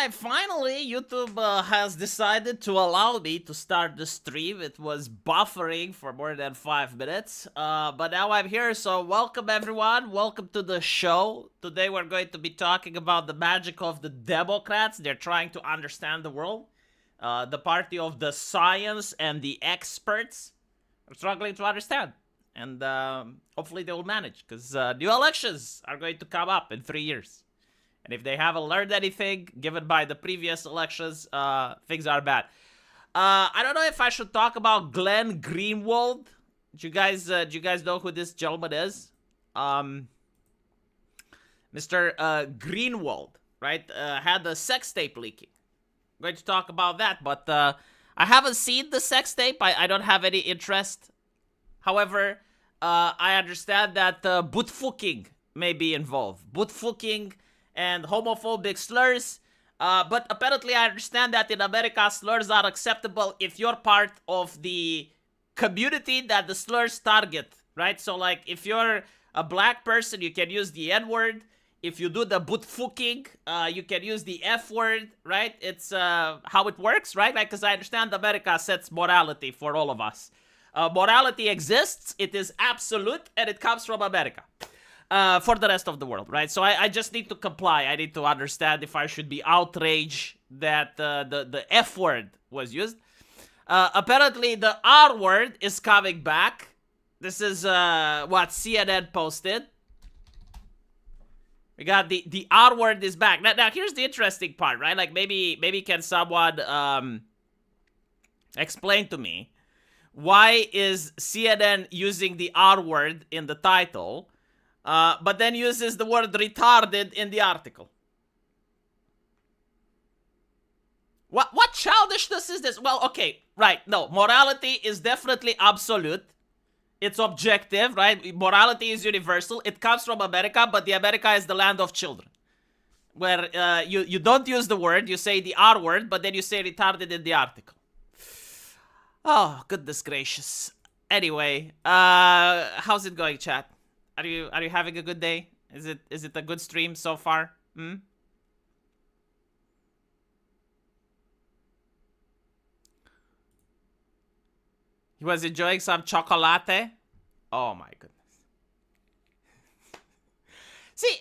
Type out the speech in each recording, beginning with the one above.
Alright, finally, YouTube has decided to allow me to start the stream. It was buffering for more than 5 minutes, but now I'm here, so welcome everyone. Welcome to the show. Today we're going to be talking about the magic of the Democrats. They're trying to understand the world. The party of the science and the experts are struggling to understand. And hopefully they will manage, because new elections are going to come up in 3 years. And if they haven't learned anything, given by the previous elections, things are bad. I don't know if I should talk about Glenn Greenwald. Do you guys know who this gentleman is? Mr. Greenwald, right? Had the sex tape leaking. I'm going to talk about that, but I haven't seen the sex tape. I don't have any interest. However, I understand that bootfucking may be involved. Bootfucking and homophobic slurs, but apparently I understand that in America, slurs are acceptable if you're part of the community that the slurs target, right? So, like, if you're a black person, you can use the N-word. If you do the bootfucking, you can use the F-word, right? It's how it works, right? Like, because I understand America sets morality for all of us. Morality exists, it is absolute, and it comes from America. For the rest of the world, right? So I just need to comply. I need to understand if I should be outraged that the F word was used. Apparently, the R word is coming back. This is what CNN posted. We got the R word is back. Now here's the interesting part, right? Like maybe can someone explain to me why is CNN using the R word in the title? But then uses the word retarded in the article. What childishness is this? Well, okay, right, no, morality is definitely absolute. It's objective, right? Morality is universal. It comes from America, but the America is the land of children. Where you don't use the word, you say the R word, but then you say retarded in the article. Oh, goodness gracious. Anyway, how's it going, chat? Are you having a good day? Is it a good stream so far? Hmm? He was enjoying some chocolate. Oh my goodness. See,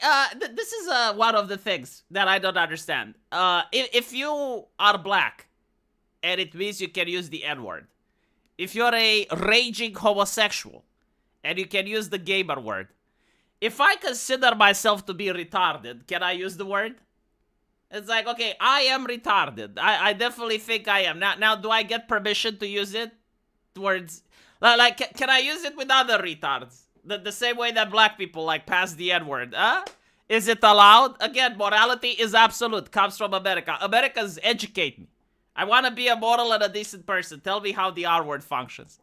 this is one of the things that I don't understand. If you are black, and it means you can use the N-word. If you're a raging homosexual, and you can use the gamer word. If I consider myself to be retarded, can I use the word? It's like, okay, I am retarded. I definitely think I am. Now, do I get permission to use it towards... Like, can I use it with other retards? The same way that black people, like, pass the N-word, huh? Is it allowed? Again, morality is absolute. Comes from America. Americans educate me. I want to be a moral and a decent person. Tell me how the R-word functions.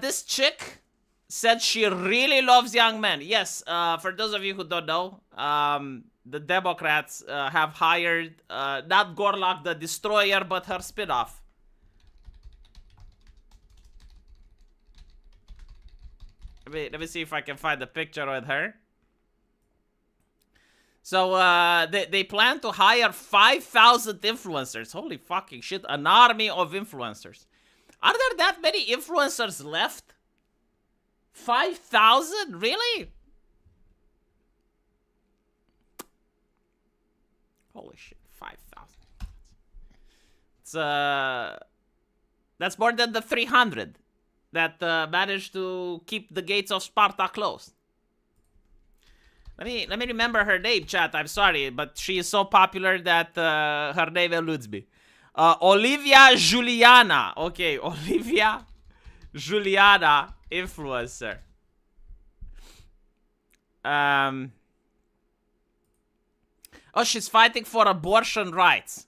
This chick said she really loves young men. Yes, for those of you who don't know, the Democrats have hired not Gorlok the Destroyer, but her spinoff. Let me see if I can find a picture with her. So, they plan to hire 5,000 influencers. Holy fucking shit, an army of influencers. Are there that many influencers left? 5,000? Really? Holy shit, 5,000. It's, that's more than the 300 that managed to keep the gates of Sparta closed. Let me remember her name, chat. I'm sorry, but she is so popular that her name eludes me. Olivia Giuliana. Okay, Olivia Giuliana, influencer. Oh, she's fighting for abortion rights.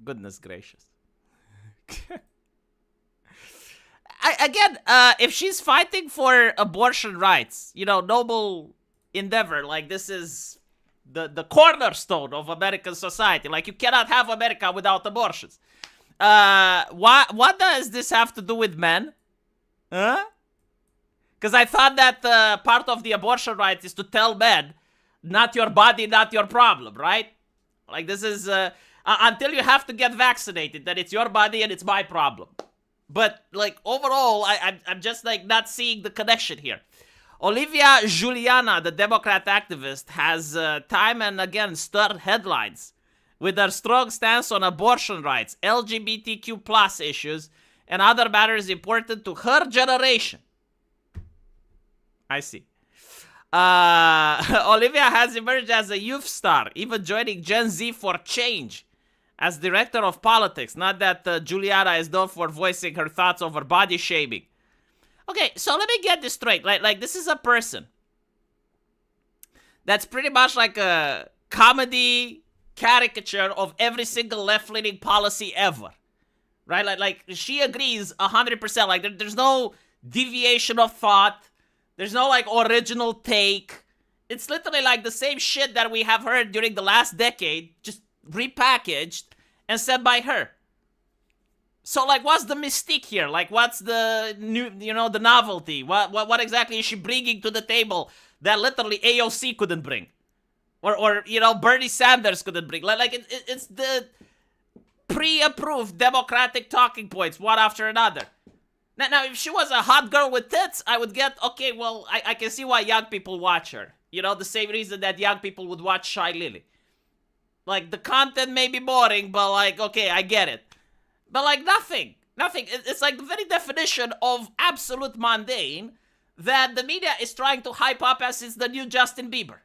Goodness gracious. Again, if she's fighting for abortion rights, you know, noble endeavor, like this is the cornerstone of American society. Like, you cannot have America without abortions. What does this have to do with men? Huh? Because I thought that part of the abortion rights is to tell men, not your body, not your problem, right? Like, this is, until you have to get vaccinated, that it's your body and it's my problem. But, like, overall, I'm just, like, not seeing the connection here. Olivia Giuliana, the Democrat activist, has time and again stirred headlines with her strong stance on abortion rights, LGBTQ plus issues, and other matters important to her generation. I see. Olivia has emerged as a youth star, even joining Gen Z for Change as director of politics. Not that Giuliana is known for voicing her thoughts over body shaming. Okay, so let me get this straight. Like this is a person that's pretty much like a comedy caricature of every single left-leaning policy ever. Right? Like she agrees 100%. Like there's no deviation of thought. There's no like original take. It's literally like the same shit that we have heard during the last decade, just repackaged and said by her. So, like, what's the mystique here? Like, what's the new, the novelty? What exactly is she bringing to the table that literally AOC couldn't bring? Or Bernie Sanders couldn't bring? Like it's the pre-approved Democratic talking points, one after another. Now, if she was a hot girl with tits, I would get, okay, well, I can see why young people watch her. The same reason that young people would watch Shy Lily. Like, the content may be boring, but, like, okay, I get it. But, like, nothing. It's like the very definition of absolute mundane that the media is trying to hype up as it's the new Justin Bieber.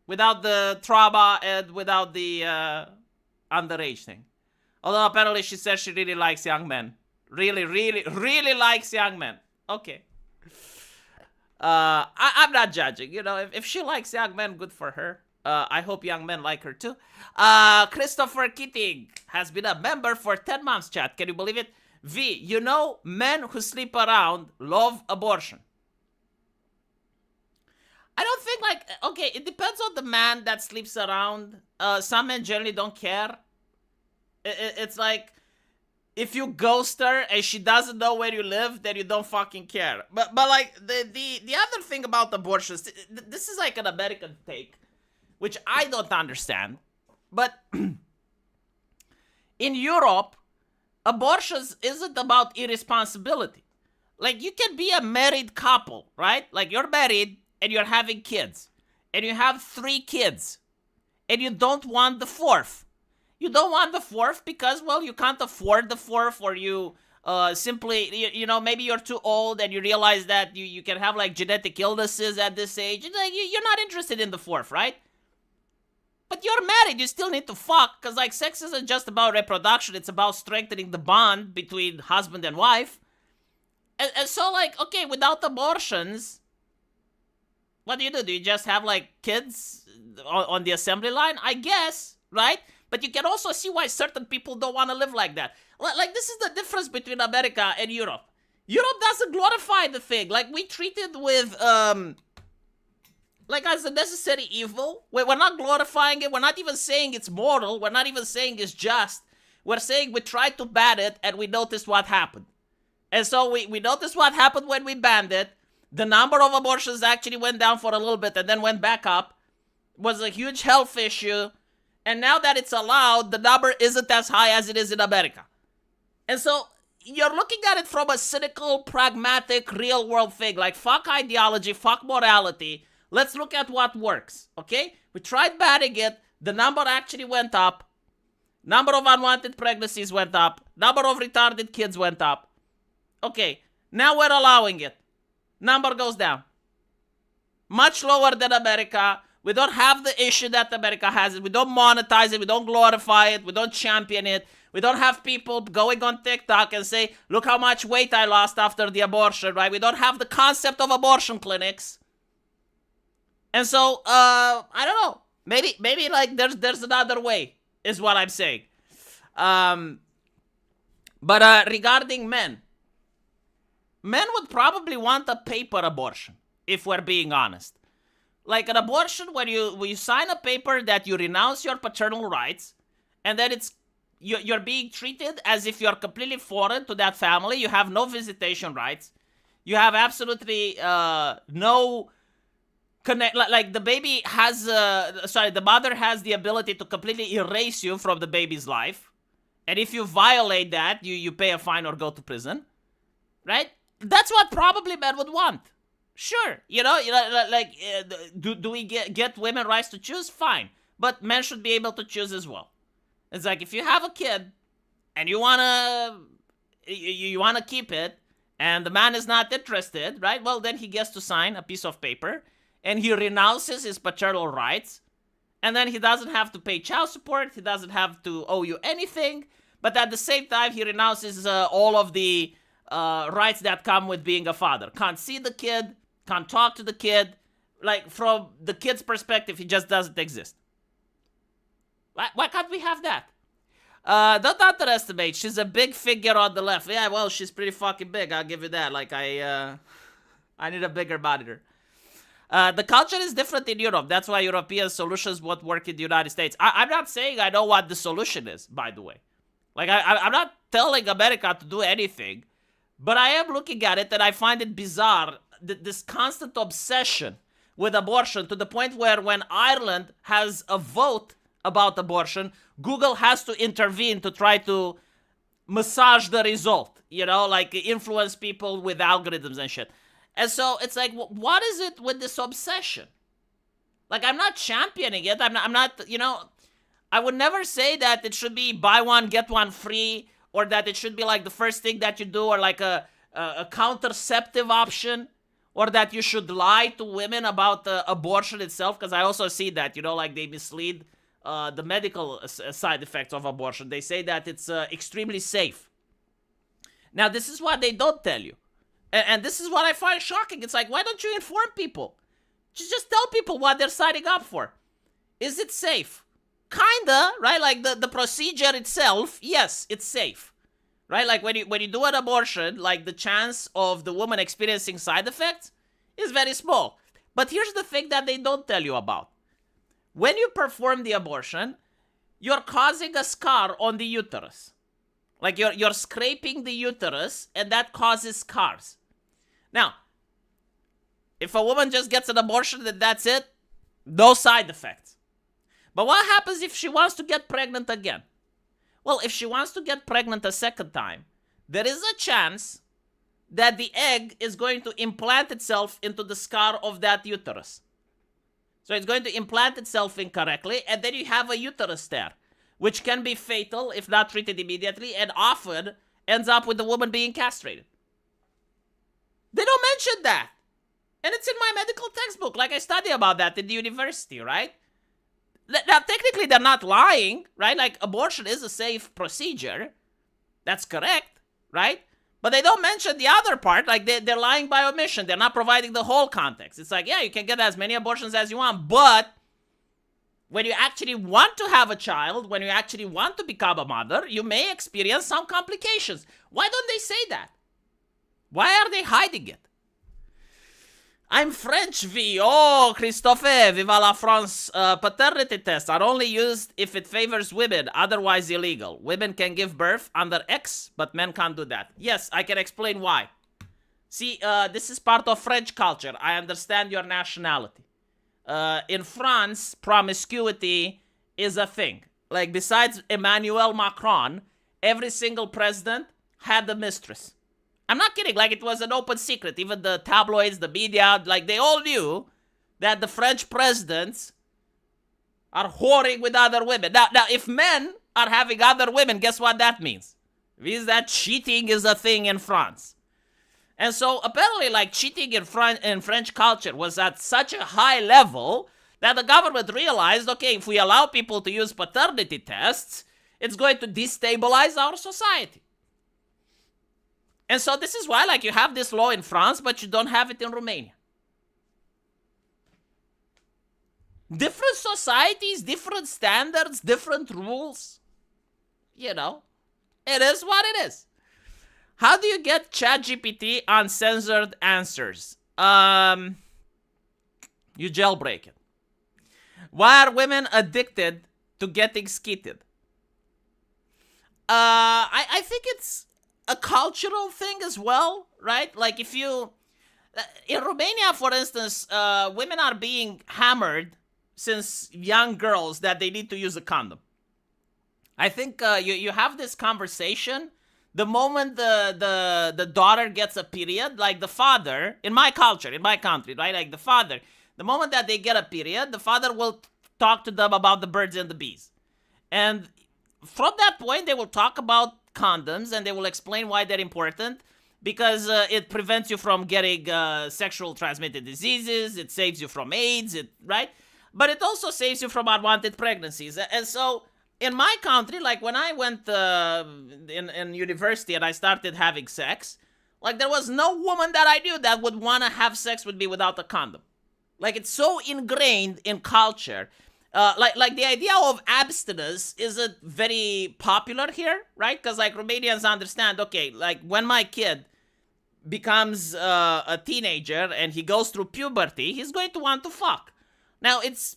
Without the trauma and without the underage thing. Although apparently she says she really likes young men. Really, really, really likes young men. Okay. I'm not judging. If she likes young men, good for her. I hope young men like her too. Christopher Keating has been a member for 10 months, chat. Can you believe it? V, men who sleep around love abortion. I don't think, okay, it depends on the man that sleeps around. Some men generally don't care. It's like, if you ghost her and she doesn't know where you live, then you don't fucking care. But like, the other thing about abortions, this is like an American take, which I don't understand. But in Europe, abortions isn't about irresponsibility. Like, you can be a married couple, right? Like, you're married and you're having kids. And you have 3 kids. And you don't want the 4th. You don't want the 4th because, well, you can't afford the 4th, or you simply, maybe you're too old and you realize that you can have, like, genetic illnesses at this age. Like, you're not interested in the 4th, right? But you're married, you still need to fuck, because, like, sex isn't just about reproduction, it's about strengthening the bond between husband and wife. And so, like, okay, without abortions, what do? Do you just have, like, kids on the assembly line? I guess, right? But you can also see why certain people don't want to live like that. Like, this is the difference between America and Europe. Europe doesn't glorify the thing. Like, we treat it with, like, as a necessary evil. We're not glorifying it. We're not even saying it's moral. We're not even saying it's just. We're saying we tried to ban it and we noticed what happened. And so we noticed what happened when we banned it. The number of abortions actually went down for a little bit and then went back up. It was a huge health issue. And now that it's allowed, the number isn't as high as it is in America. And so you're looking at it from a cynical, pragmatic, real-world thing. Like, fuck ideology, fuck morality. Let's look at what works, okay? We tried banning it. The number actually went up. Number of unwanted pregnancies went up. Number of retarded kids went up. Okay, now we're allowing it. Number goes down. Much lower than America. We don't have the issue that America has. We don't monetize it. We don't glorify it. We don't champion it. We don't have people going on TikTok and say, look how much weight I lost after the abortion, right? We don't have the concept of abortion clinics. And so, I don't know. Maybe like there's another way, is what I'm saying. But regarding men would probably want a paper abortion, if we're being honest. Like an abortion where you sign a paper that you renounce your paternal rights, and then you're being treated as if you're completely foreign to that family. You have no visitation rights. You have absolutely no connect, like the baby has, the mother has the ability to completely erase you from the baby's life. And if you violate that, you pay a fine or go to prison, right? That's what probably men would want. Sure, like, do we get women rights to choose? Fine. But men should be able to choose as well. It's like, if you have a kid and you wanna keep it, and the man is not interested, right? Well, then he gets to sign a piece of paper, and he renounces his paternal rights, and then he doesn't have to pay child support, he doesn't have to owe you anything, but at the same time, he renounces all of the rights that come with being a father. Can't see the kid, can't talk to the kid. Like, from the kid's perspective, he just doesn't exist. Why can't we have that? Don't underestimate. She's a big figure on the left. Yeah, well, she's pretty fucking big. I'll give you that. Like, I need a bigger monitor. The culture is different in Europe. That's why European solutions won't work in the United States. I'm not saying I know what the solution is, by the way. Like, I'm not telling America to do anything. But I am looking at it, and I find it bizarre, this constant obsession with abortion, to the point where when Ireland has a vote about abortion, Google has to intervene to try to massage the result, like influence people with algorithms and shit. And so it's like, what is it with this obsession? Like, I'm not championing it. I'm not, I would never say that it should be buy one, get one free, or that it should be like the first thing that you do, or like a contraceptive option, or that you should lie to women about abortion itself, because I also see that, like they mislead the medical side effects of abortion. They say that it's extremely safe. Now, this is what they don't tell you. And this is what I find shocking. It's like, why don't you inform people? Just tell people what they're signing up for. Is it safe? Kinda, right? Like the procedure itself, yes, it's safe. Right? Like when you do an abortion, like the chance of the woman experiencing side effects is very small. But here's the thing that they don't tell you about. When you perform the abortion, you're causing a scar on the uterus. Like you're scraping the uterus, and that causes scars. Now, if a woman just gets an abortion and that's it, no side effects. But what happens if she wants to get pregnant again? Well, if she wants to get pregnant a second time, there is a chance that the egg is going to implant itself into the scar of that uterus. So it's going to implant itself incorrectly, and then you have a uterus tear, which can be fatal if not treated immediately, and often ends up with the woman being castrated. They don't mention that. And it's in my medical textbook. Like, I study about that in the university, right? Now, technically, they're not lying, right? Like, abortion is a safe procedure. That's correct, right? But they don't mention the other part. Like, they're lying by omission. They're not providing the whole context. It's like, yeah, you can get as many abortions as you want, but when you actually want to have a child, when you actually want to become a mother, you may experience some complications. Why don't they say that? Why are they hiding it? I'm French V. Oh, Christophe, viva la France. Paternity tests are only used if it favors women, otherwise illegal. Women can give birth under X, but men can't do that. Yes, I can explain why. See, this is part of French culture. I understand your nationality. In France, promiscuity is a thing. Like, besides Emmanuel Macron, every single president had a mistress. I'm not kidding. Like, it was an open secret. Even the tabloids, the media, like, they all knew that the French presidents are whoring with other women. Now, if men are having other women, guess what that means? It means that cheating is a thing in France. And so, apparently, like, cheating in French culture was at such a high level that the government realized, okay, if we allow people to use paternity tests, it's going to destabilize our society. And so this is why, like, you have this law in France, but you don't have it in Romania. Different societies, different standards, different rules. You know, it is what it is. How do you get ChatGPT uncensored answers? You jailbreak it. Why are women addicted to getting skitted? I think it's a cultural thing as well, right? Like, if you In Romania, for instance, women are being hammered since young girls that they need to use a condom. I think you have this conversation the moment the daughter gets a period, like the father, in my culture, in my country, right? Like the father, the moment that they get a period, the father will talk to them about the birds and the bees. And from that point, they will talk about condoms and they will explain why they're important because it prevents you from getting sexual transmitted diseases, it saves you from AIDS, right? But it also saves you from unwanted pregnancies. And so in my country, like when I went in university and I started having sex, like there was no woman that I knew that would want to have sex with me without a condom. Like it's so ingrained in culture. Like the idea of abstinence isn't very popular here, right? Because like Romanians understand, okay, like when my kid becomes a teenager and he goes through puberty, he's going to want to fuck. Now it's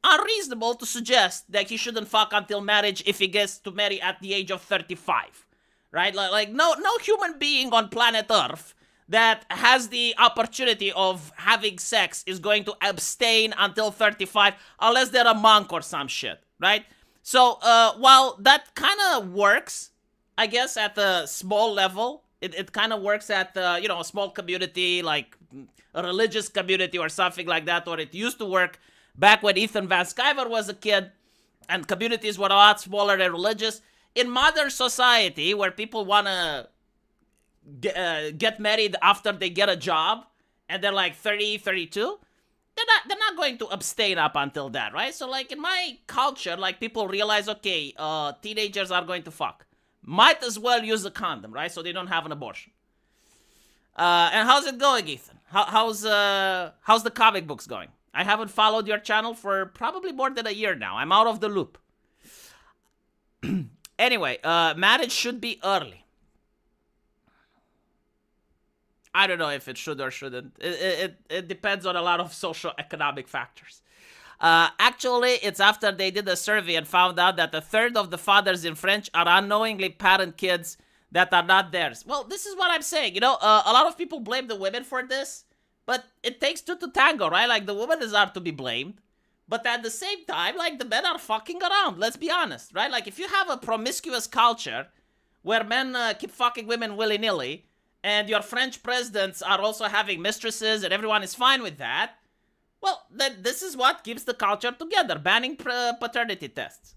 unreasonable to suggest that he shouldn't fuck until marriage if he gets to marry at the age of 35, right? Like no human being on planet Earth that has the opportunity of having sex is going to abstain until 35 unless they're a monk or some shit, right? So while that kind of works, I guess at a small level, it kind of works at a small community like a religious community or something like that, or it used to work back when Ethan Van Sciver was a kid and communities were a lot smaller and religious. In modern society, where people want to get married after they get a job and they're like 30, 32, they're not going to abstain up until that, right? So like in my culture, like people realize, okay, teenagers are going to fuck. Might as well use a condom, right? So they don't have an abortion. And how's it going, Ethan? How's the comic books going? I haven't followed your channel for probably more than a year now. I'm out of the loop. Anyway, marriage should be early. I don't know if it should or shouldn't. It depends on a lot of socio-economic factors. Actually, it's after they did a survey and found out that a third of the fathers in French are unknowingly parent kids that are not theirs. Well, this is what I'm saying. A lot of people blame the women for this. But it takes two to tango, right? Like, the women are to be blamed. But at the same time, like, the men are fucking around. Let's be honest, right? Like, if you have a promiscuous culture where men keep fucking women willy-nilly, and your French presidents are also having mistresses, and everyone is fine with that, well, then this is what keeps the culture together, banning paternity tests.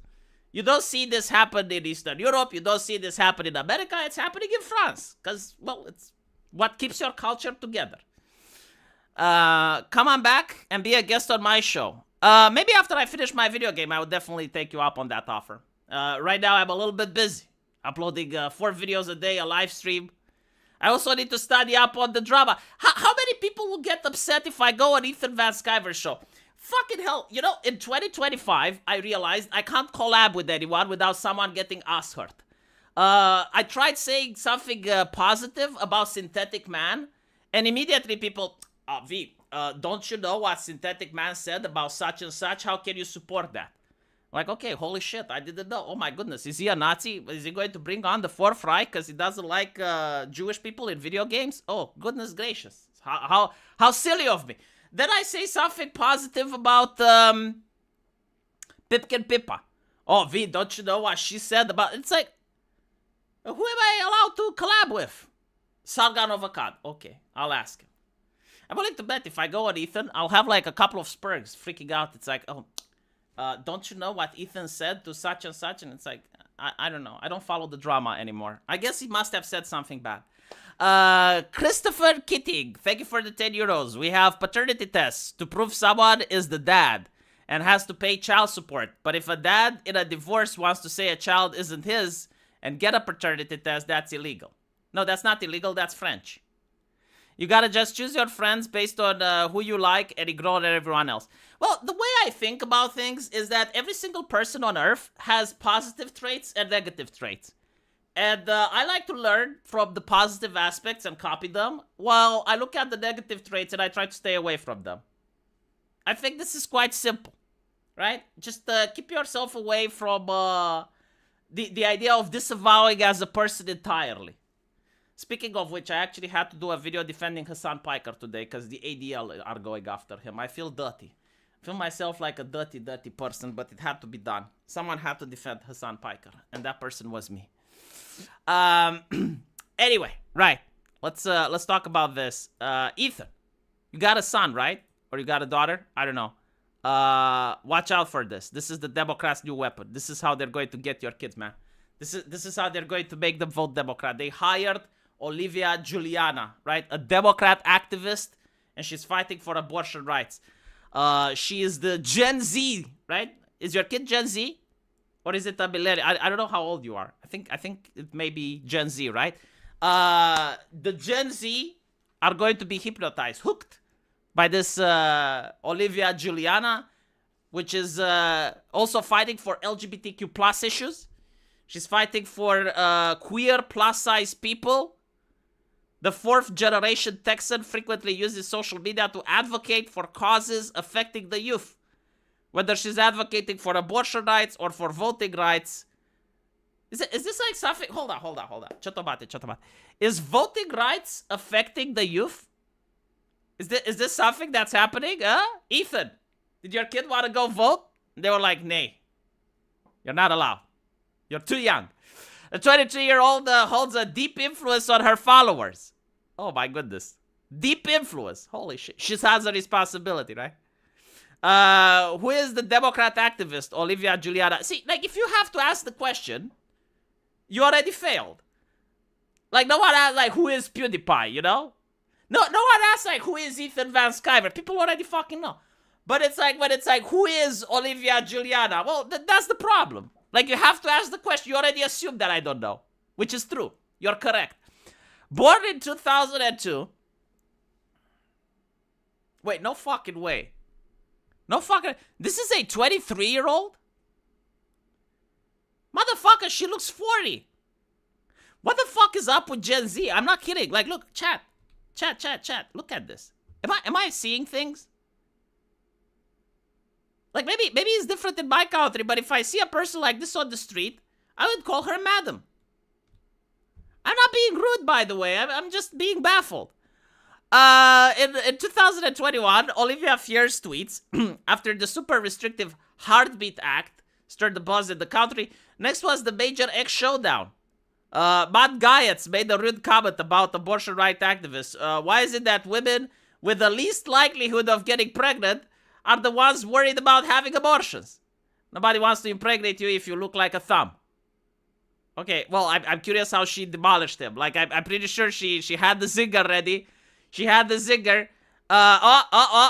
You don't see this happen in Eastern Europe. You don't see this happen in America. It's happening in France. Because, well, it's what keeps your culture together. Come on back and be a guest on my show. Maybe after I finish my video game, I would definitely take you up on that offer. Right now, I'm a little bit busy. Uploading 4 videos a day, a live stream. I also need to study up on the drama. How many people will get upset if I go on Ethan Van Sciver's show? Fucking hell. In 2025, I realized I can't collab with anyone without someone getting ass hurt. I tried saying something positive about Synthetic Man, and immediately people... V, don't you know what Synthetic Man said about such and such? How can you support that? Like, okay, holy shit, I didn't know. Oh my goodness, is he a Nazi? Is he going to bring on the Fourth Reich because he doesn't like Jewish people in video games? Oh, goodness gracious. How silly of me. Then I say something positive about Pipkin Pippa. Oh, V, don't you know what she said about... It's like, who am I allowed to collab with? Sargon of Akkad. Okay, I'll ask him. I'm willing to bet if I go on Ethan, I'll have like a couple of Spurgs freaking out. It's like, oh, don't you know what Ethan said to such and such? And it's like, I don't know. I don't follow the drama anymore. I guess he must have said something bad. Christopher Kittig, thank you for the 10 euros. We have paternity tests to prove someone is the dad and has to pay child support. But if a dad in a divorce wants to say a child isn't his and get a paternity test, that's illegal. No, that's not illegal. That's French. You gotta just choose your friends based on who you like and ignore everyone else. Well, the way I think about things is that every single person on Earth has positive traits and negative traits. And I like to learn from the positive aspects and copy them, while I look at the negative traits and I try to stay away from them. I think this is quite simple, right? Just keep yourself away from the idea of disavowing as a person entirely. Speaking of which, I actually had to do a video defending Hassan Piker today because the ADL are going after him. I feel dirty. I feel myself like a dirty person, but it had to be done. Someone had to defend Hassan Piker, and that person was me. Anyway, right. Let's talk about this. Ethan, you got a son, right? Or you got a daughter? I don't know. Watch out for this. This is the Democrats' new weapon. This is how they're going to get your kids, man. This is how they're going to make them vote Democrat. They hired Olivia Giuliana, right? A Democrat activist, and she's fighting for abortion rights. She is the Gen Z, right? Is your kid Gen Z? Or is it a millennial? I don't know how old you are. I think it may be Gen Z, right? The Gen Z are going to be hypnotized, hooked by this Olivia Giuliana, which is also fighting for LGBTQ plus issues. She's fighting for queer plus-size people. The fourth generation Texan frequently uses social media to advocate for causes affecting the youth. Whether she's advocating for abortion rights or for voting rights. Is this like something? Hold on. Chotomate. Is voting rights affecting the youth? Is this something that's happening? Ethan, did your kid want to go vote? They were like, nay. You're not allowed. You're too young. A 22-year-old holds a deep influence on her followers. Oh my goodness. Deep influence. Holy shit. She has a responsibility, right? Who is the Democrat activist, Olivia Giuliana? See, like, if you have to ask the question, you already failed. Like, no one asked, like, who is PewDiePie, you know? No one asked, like, who is Ethan Van Sciver? People already fucking know. But it's like, when it's like, who is Olivia Giuliana? Well, that's the problem. Like, you have to ask the question. You already assume that I don't know, which is true. You're correct. Born in 2002. Wait, no fucking way. No fucking... This is a 23-year-old? Motherfucker, she looks 40. What the fuck is up with Gen Z? I'm not kidding. Like, look, chat. Look at this. Am I seeing things? Like, maybe it's different in my country, but if I see a person like this on the street, I would call her madam. I'm not being rude, by the way. I'm just being baffled. In 2021, Olivia Fierce tweets, after the super restrictive Heartbeat Act stirred the buzz in the country, next was the Major X showdown. Matt Guyetz made a rude comment about abortion rights activists. Why is it that women with the least likelihood of getting pregnant are the ones worried about having abortions? Nobody wants to impregnate you if you look like a thumb. Okay, well, I'm curious how she demolished him. Like, I'm pretty sure she had the zinger ready. She had the zinger.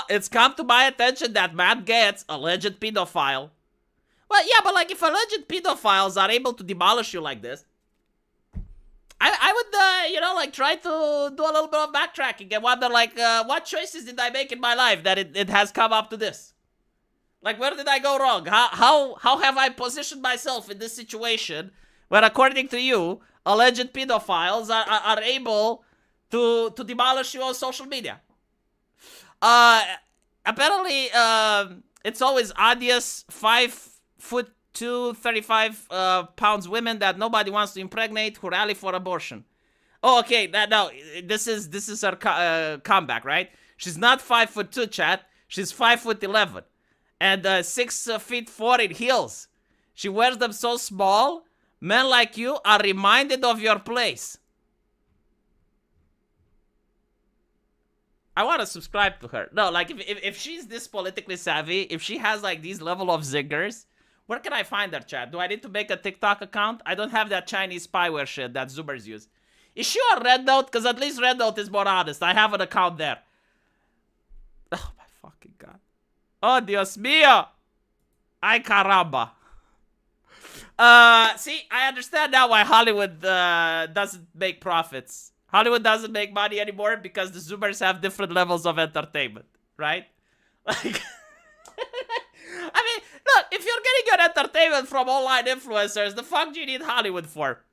It's come to my attention that Matt Gaetz, alleged pedophile. Well, yeah, but like, if alleged pedophiles are able to demolish you like this, I would, like, try to do a little bit of backtracking and wonder, like, what choices did I make in my life that it has come up to this? Like, where did I go wrong? How have I positioned myself in this situation where, according to you, alleged pedophiles are able to demolish you on social media? Apparently, it's always obvious 5'2", 35 pounds women that nobody wants to impregnate who rally for abortion. Oh, okay. No, this is her comeback, right? She's not 5'2", chat. She's 5'11", and 6'4" in heels. She wears them so small, men like you are reminded of your place. I want to subscribe to her. No, like, if she's this politically savvy, if she has, like, these level of zingers, where can I find her, chat? Do I need to make a TikTok account? I don't have that Chinese spyware shit that Zoomers use. Is she on Red Note? Because at least Red Note is more honest. I have an account there. Oh, my fucking God. Oh, Dios mío. Ay, caramba. See, I understand now why Hollywood doesn't make profits. Hollywood doesn't make money anymore because the Zoomers have different levels of entertainment, right? Like, I mean, look, if you're getting your entertainment from online influencers, the fuck do you need Hollywood for?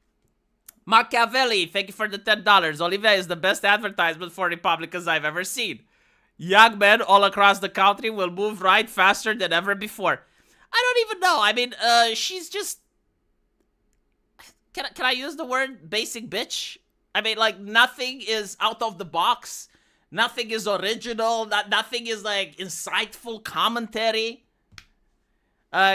Machiavelli, thank you for the $10. Olivia is the best advertisement for Republicans I've ever seen. Young men all across the country will move right faster than ever before. I don't even know. I mean, she's just... Can I use the word basic bitch? I mean, like, nothing is out of the box. Nothing is original. Nothing is, like, insightful commentary.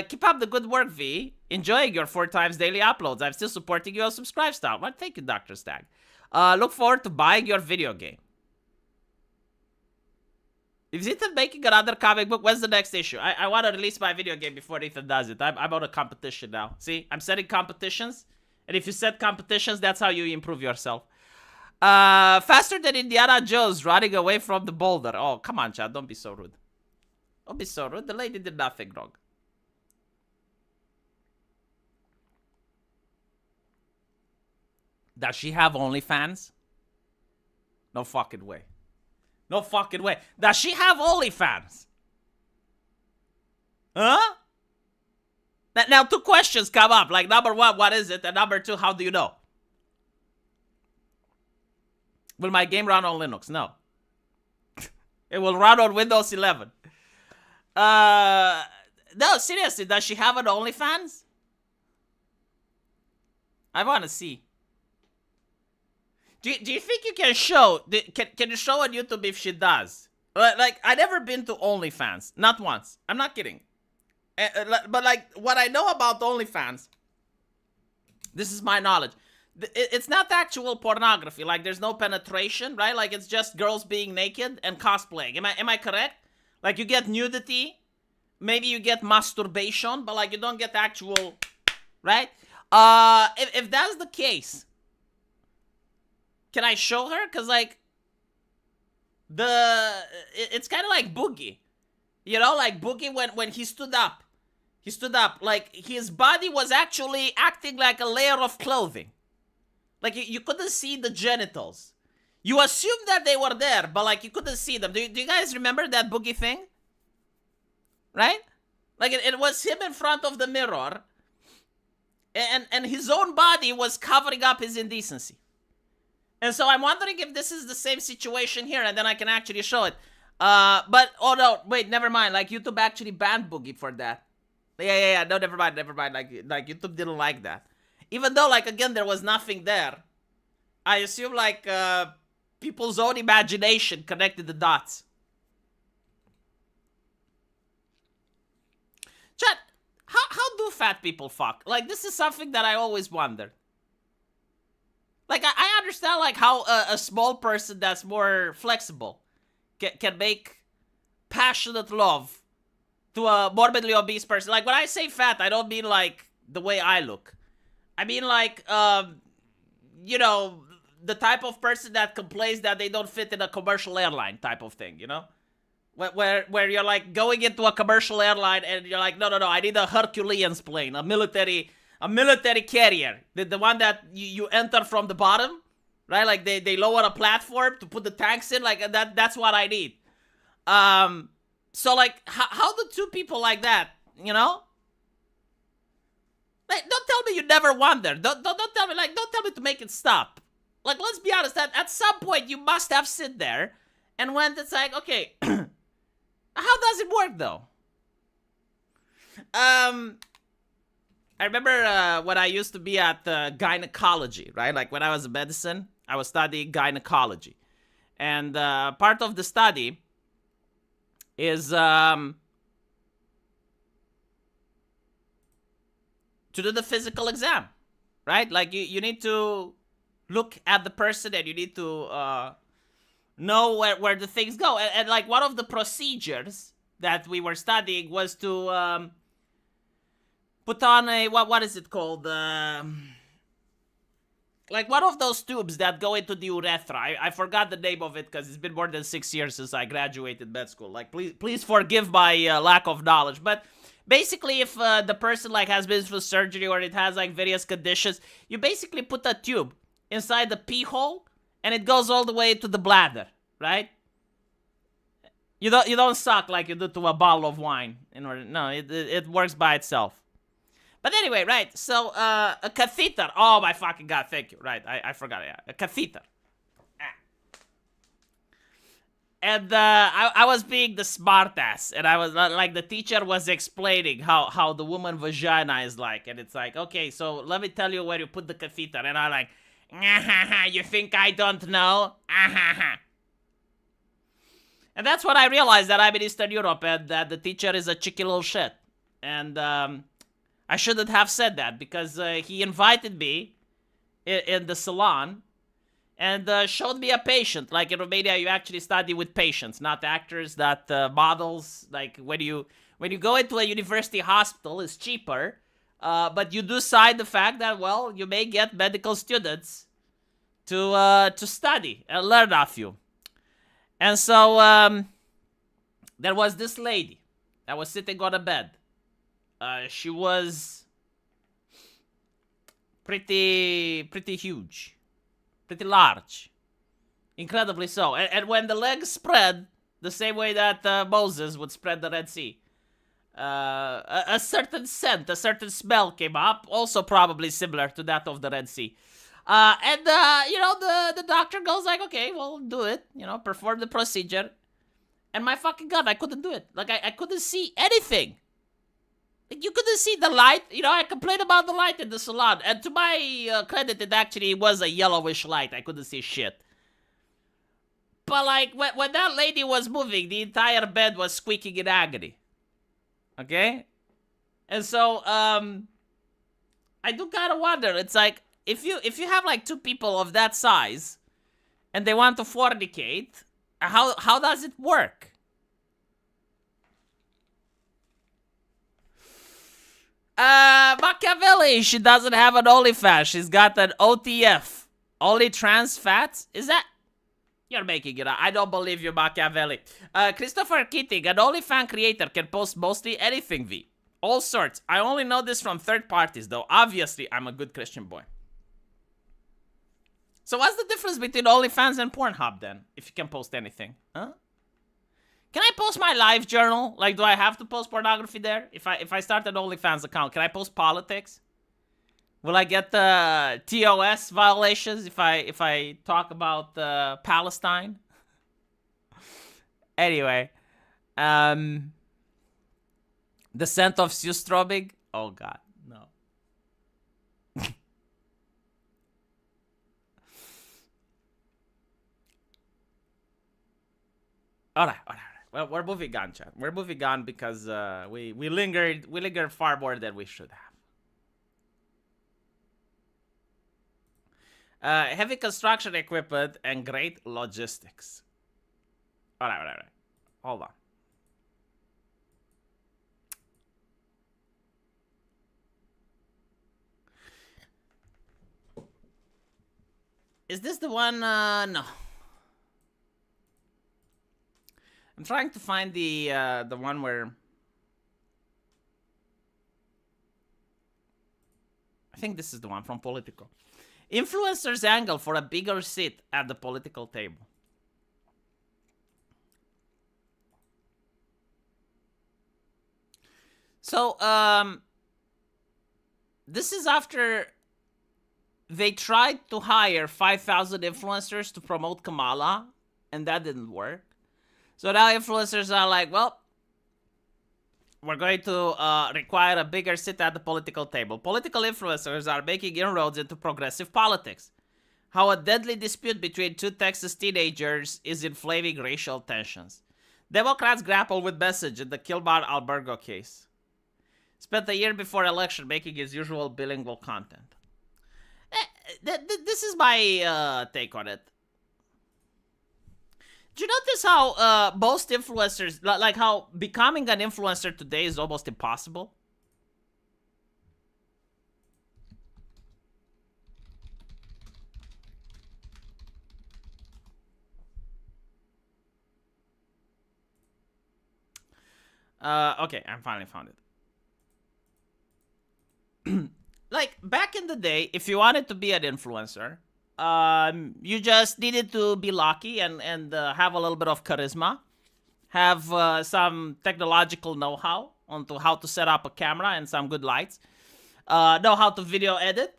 Keep up the good work, V. Enjoying your 4 times daily uploads. I'm still supporting you on Subscribe Style. Well, thank you, Dr. Stag. Look forward to buying your video game. Is Ethan making another comic book? When's the next issue? I want to release my video game before Ethan does it. I'm on a competition now. See, I'm setting competitions. And if you set competitions, that's how you improve yourself. Faster than Indiana Jones running away from the boulder. Oh, come on, Chad. Don't be so rude. Don't be so rude. The lady did nothing wrong. Does she have OnlyFans? No fucking way. No fucking way. Does she have OnlyFans? Huh? Now, 2 questions come up. Like, number 1, what is it? And number 2, how do you know? Will my game run on Linux? No. It will run on Windows 11. No, seriously, does she have an OnlyFans? I want to see. Do you think you can show? Can you show on YouTube if she does? Like, I've never been to OnlyFans. Not once. I'm not kidding. But, like, what I know about OnlyFans, this is my knowledge. It's not actual pornography. Like, there's no penetration, right? Like, it's just girls being naked and cosplaying. Am I correct? Like, you get nudity. Maybe you get masturbation. But, like, you don't get actual, right? If that's the case, can I show her? Because, like, it's kind of like Boogie. You know, like Boogie when he stood up. He stood up. Like, his body was actually acting like a layer of clothing. Like, you couldn't see the genitals. You assumed that they were there, but, like, you couldn't see them. Do you guys remember that Boogie thing? Right? Like, it was him in front of the mirror. And his own body was covering up his indecency. And so I'm wondering if this is the same situation here, and then I can actually show it. But, oh no, wait, never mind. Like, YouTube actually banned Boogie for that. Yeah, no, never mind. Like YouTube didn't like that. Even though, like, again, there was nothing there. I assume, like, people's own imagination connected the dots. Chat, how do fat people fuck? Like, this is something that I always wondered. Like, I understand, like, how a small person that's more flexible can make passionate love to a morbidly obese person. Like, when I say fat, I don't mean, like, the way I look. I mean, like, you know, the type of person that complains that they don't fit in a commercial airline type of thing, you know? Where you're, like, going into a commercial airline and you're like, no, I need a Herculean plane, a military carrier. The one that you enter from the bottom, right? Like, they lower a platform to put the tanks in. Like, that's what I need. So, like, how do 2 people like that, you know? Like, don't tell me you never wondered. Don't tell me, like, don't tell me to make it stop. Like, let's be honest, that at some point you must have sit there and went, it's like, okay, how does it work, though? I remember when I used to be at gynecology, right? Like, when I was in medicine, I was studying gynecology. And part of the study is to do the physical exam, right? Like, you need to look at the person and you need to know where the things go. And like, one of the procedures that we were studying was to put on a, what is it called? Like, one of those tubes that go into the urethra. I forgot the name of it because it's been more than 6 years since I graduated med school. Like, please forgive my lack of knowledge. But basically, if the person, like, has been through surgery or it has, like, various conditions, you basically put a tube inside the pee hole and it goes all the way to the bladder, right? You don't suck like you do to a bottle of wine. No, it works by itself. But anyway, right, so, a catheter. Oh, my fucking God, thank you. Right, I forgot, yeah, a catheter. And, I was being the smartass, and I was, like, the teacher was explaining how the woman vagina is like, and it's like, okay, so let me tell you where you put the catheter, and I'm like, You think I don't know? And that's when I realized that I'm in Eastern Europe and that the teacher is a cheeky little shit. And I shouldn't have said that because he invited me in the salon and showed me a patient. Like in Romania, you actually study with patients, not actors, not models. Like when you go into a university hospital, it's cheaper. But you do sign the fact that, well, you may get medical students to study and learn off you. And so there was this lady that was sitting on a bed. She was pretty huge, pretty large, incredibly so. And when the legs spread, the same way that Moses would spread the Red Sea, a certain scent, a certain smell came up, also probably similar to that of the Red Sea. And the doctor goes like, okay, well, do it, perform the procedure. And my fucking God, I couldn't do it. Like, I couldn't see anything. Like, you couldn't see the light. I complained about the light in the salon. And to my credit, it actually was a yellowish light. I couldn't see shit. But, like, when that lady was moving, the entire bed was squeaking in agony. Okay? And so, I do kind of wonder. It's like, if you have, like, two people of that size, and they want to fornicate, how does it work? Machiavelli, she doesn't have an OnlyFans. She's got an OTF. Only trans fats? Is that... You're making it up. I don't believe you, Machiavelli. Christopher Keating, an OnlyFans creator, can post mostly anything, V. All sorts. I only know this from third parties, though. Obviously, I'm a good Christian boy. So what's the difference between OnlyFans and Pornhub, then? If you can post anything. Huh? Can I post my live journal? Like, do I have to post pornography there? If I start an OnlyFans account, can I post politics? Will I get the TOS violations if I talk about Palestine? Anyway, the scent of Sustrobing? Oh God, no. All right. Well, we're moving on, chat. We're moving on because we lingered far more than we should have. Heavy construction equipment and great logistics. All right. Hold on. Is this the one? No. I'm trying to find the one where I think this is the one from Politico. Influencers angle for a bigger seat at the political table. So, this is after they tried to hire 5,000 influencers to promote Kamala, and that didn't work. So now influencers are like, well, we're going to require a bigger seat at the political table. Political influencers are making inroads into progressive politics. How a deadly dispute between two Texas teenagers is inflaming racial tensions. Democrats grapple with message in the Kilbar Albergo case. Spent a year before election making his usual bilingual content. This is my take on it. Do you notice how most influencers, like how becoming an influencer today is almost impossible? Okay, I finally found it. Like, back in the day, if you wanted to be an influencer, you just needed to be lucky and have a little bit of charisma, have some technological know-how onto how to set up a camera and some good lights, know how to video edit,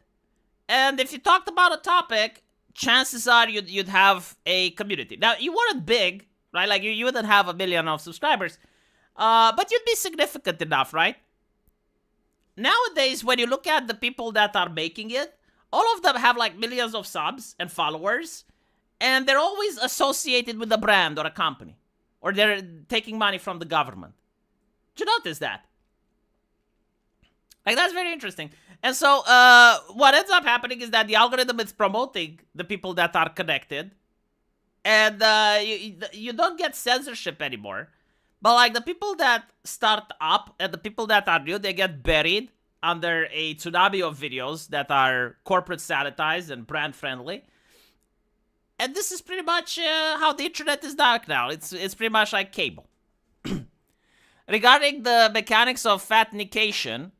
and if you talked about a topic, chances are you'd have a community. Now, you weren't big, right? Like, you wouldn't have 1 million of subscribers, but you'd be significant enough, right? Nowadays, when you look at the people that are making it, all of them have like millions of subs and followers, and they're always associated with a brand or a company, or they're taking money from the government. Did you notice that? Like, that's very interesting. And so what ends up happening is that the algorithm is promoting the people that are connected, and you don't get censorship anymore. But like the people that start up and the people that are new, they get buried under a tsunami of videos that are corporate sanitized and brand friendly. And this is pretty much how the internet is dark now. It's pretty much like cable. Regarding the mechanics of fatnication,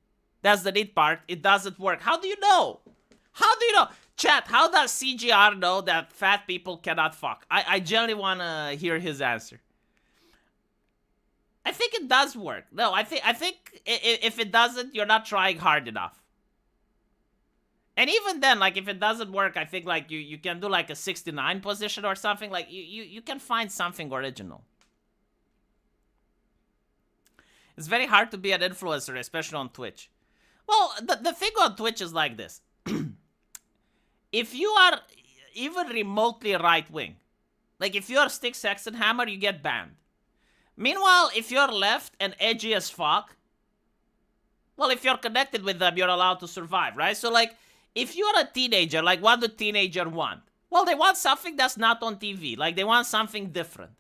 that's the neat part. It doesn't work. How do you know? How do you know? Chat, how does CGR know that fat people cannot fuck? I genuinely want to hear his answer. I think it does work. No, I think if it doesn't, you're not trying hard enough. And even then, like, if it doesn't work, I think, like, you can do, like, a 69 position or something. Like, you can find something original. It's very hard to be an influencer, especially on Twitch. Well, the thing on Twitch is like this. If you are even remotely right-wing, like, if you're Stick Saxon Hammer, you get banned. Meanwhile, if you're left and edgy as fuck, well, if you're connected with them, you're allowed to survive, right? So, like, if you're a teenager, like, what do teenagers want? Well, they want something that's not on TV. Like, they want something different.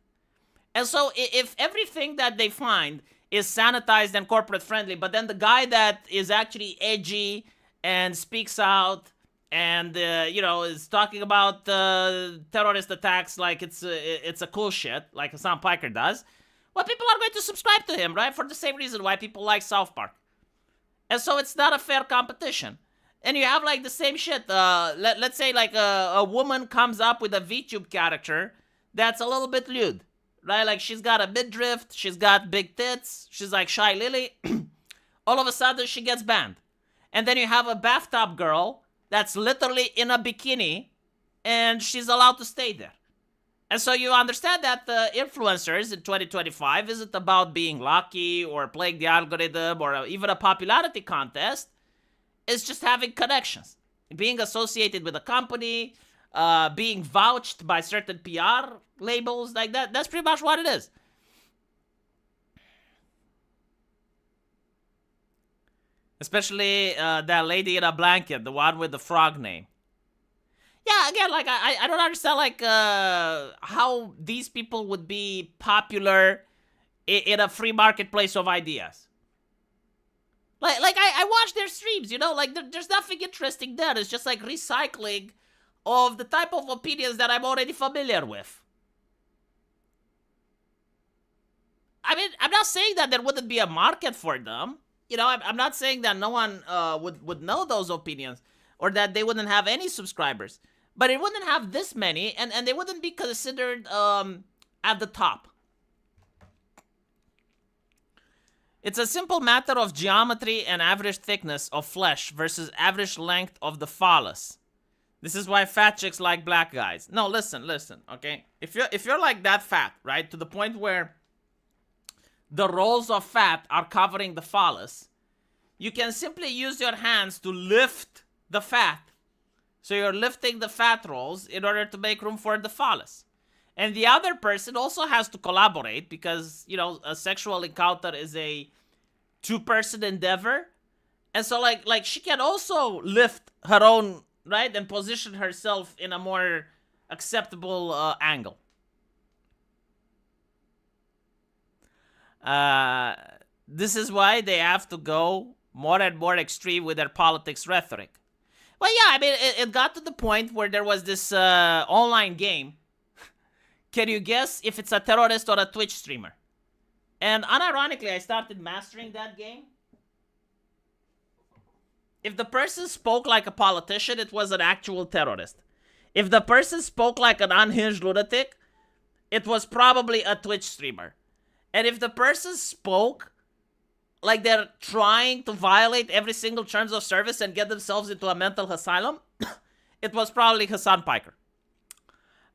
And so, if everything that they find is sanitized and corporate friendly, but then the guy that is actually edgy and speaks out and, is talking about terrorist attacks like it's a cool shit, like Hassan Piker does, well, people are going to subscribe to him, right? For the same reason why people like South Park. And so it's not a fair competition. And you have, like, the same shit. Let's say, like, a woman comes up with a VTube character that's a little bit lewd, right? Like, she's got a midriff, she's got big tits, she's like Shy Lily. All of a sudden, she gets banned. And then you have a bathtub girl that's literally in a bikini, and she's allowed to stay there. And so you understand that influencers in 2025 isn't about being lucky or playing the algorithm or even a popularity contest. It's just having connections, being associated with a company, being vouched by certain PR labels like that. That's pretty much what it is. Especially that lady in a blanket, the one with the frog name. Yeah, again, like, I don't understand, like, how these people would be popular in a free marketplace of ideas. Like I watch their streams, like, there's nothing interesting there. It's just, like, recycling of the type of opinions that I'm already familiar with. I mean, I'm not saying that there wouldn't be a market for them. I'm not saying that no one would know those opinions or that they wouldn't have any subscribers. But it wouldn't have this many, and they wouldn't be considered at the top. It's a simple matter of geometry and average thickness of flesh versus average length of the phallus. This is why fat chicks like black guys. No, listen, okay? If you're like that fat, right, to the point where the rolls of fat are covering the phallus, you can simply use your hands to lift the fat. So you're lifting the fat rolls in order to make room for the phallus. And the other person also has to collaborate because, a sexual encounter is a two-person endeavor. And so, like she can also lift her own, right, and position herself in a more acceptable angle. This is why they have to go more and more extreme with their politics rhetoric. Well, yeah, I mean, it got to the point where there was this online game. Can you guess if it's a terrorist or a Twitch streamer? And unironically, I started mastering that game. If the person spoke like a politician, it was an actual terrorist. If the person spoke like an unhinged lunatic, it was probably a Twitch streamer. And if the person spoke like they're trying to violate every single terms of service and get themselves into a mental asylum, it was probably Hassan Piker.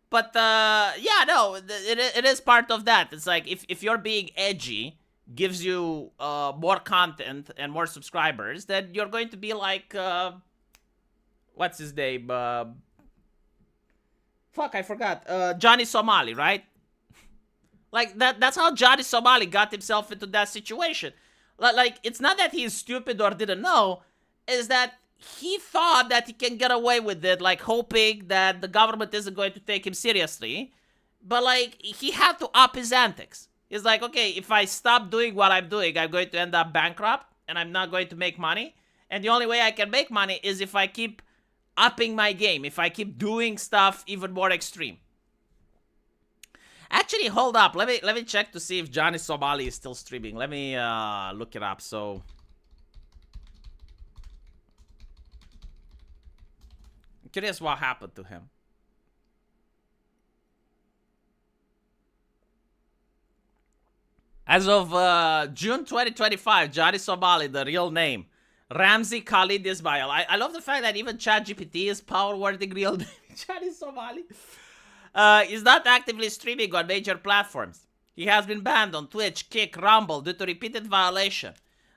But, it is part of that. It's like, if you're being edgy, gives you more content and more subscribers, then you're going to be like, what's his name? Fuck, I forgot. Johnny Somali, right? Like that's how Johnny Somali got himself into that situation. Like it's not that he's stupid or didn't know, is that he thought that he can get away with it, like hoping that the government isn't going to take him seriously. But like he had to up his antics. He's like, okay, if I stop doing what I'm doing, I'm going to end up bankrupt and I'm not going to make money. And the only way I can make money is if I keep upping my game, if I keep doing stuff even more extreme. Actually, hold up. Let me check to see if Johnny Somali is still streaming. Let me look it up. So I'm curious what happened to him. As of June 2025, Johnny Somali, the real name, Ramzi Khalid Ismail. I love the fact that even ChatGPT is power-wording real name. Johnny Somali is not actively streaming on major platforms. He has been banned on Twitch, Kick, Rumble due to repeated violation.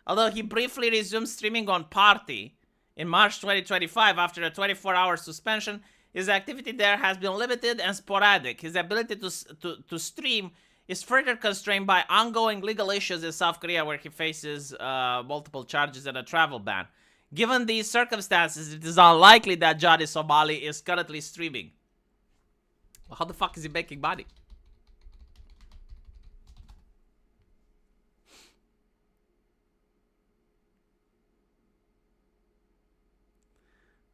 Although he briefly resumed streaming on Party in March 2025 after a 24-hour suspension, his activity there has been limited and sporadic. His ability to stream is further constrained by ongoing legal issues in South Korea where he faces multiple charges and a travel ban. Given these circumstances, it is unlikely that Johnny Somali is currently streaming. Well, how the fuck is he making money?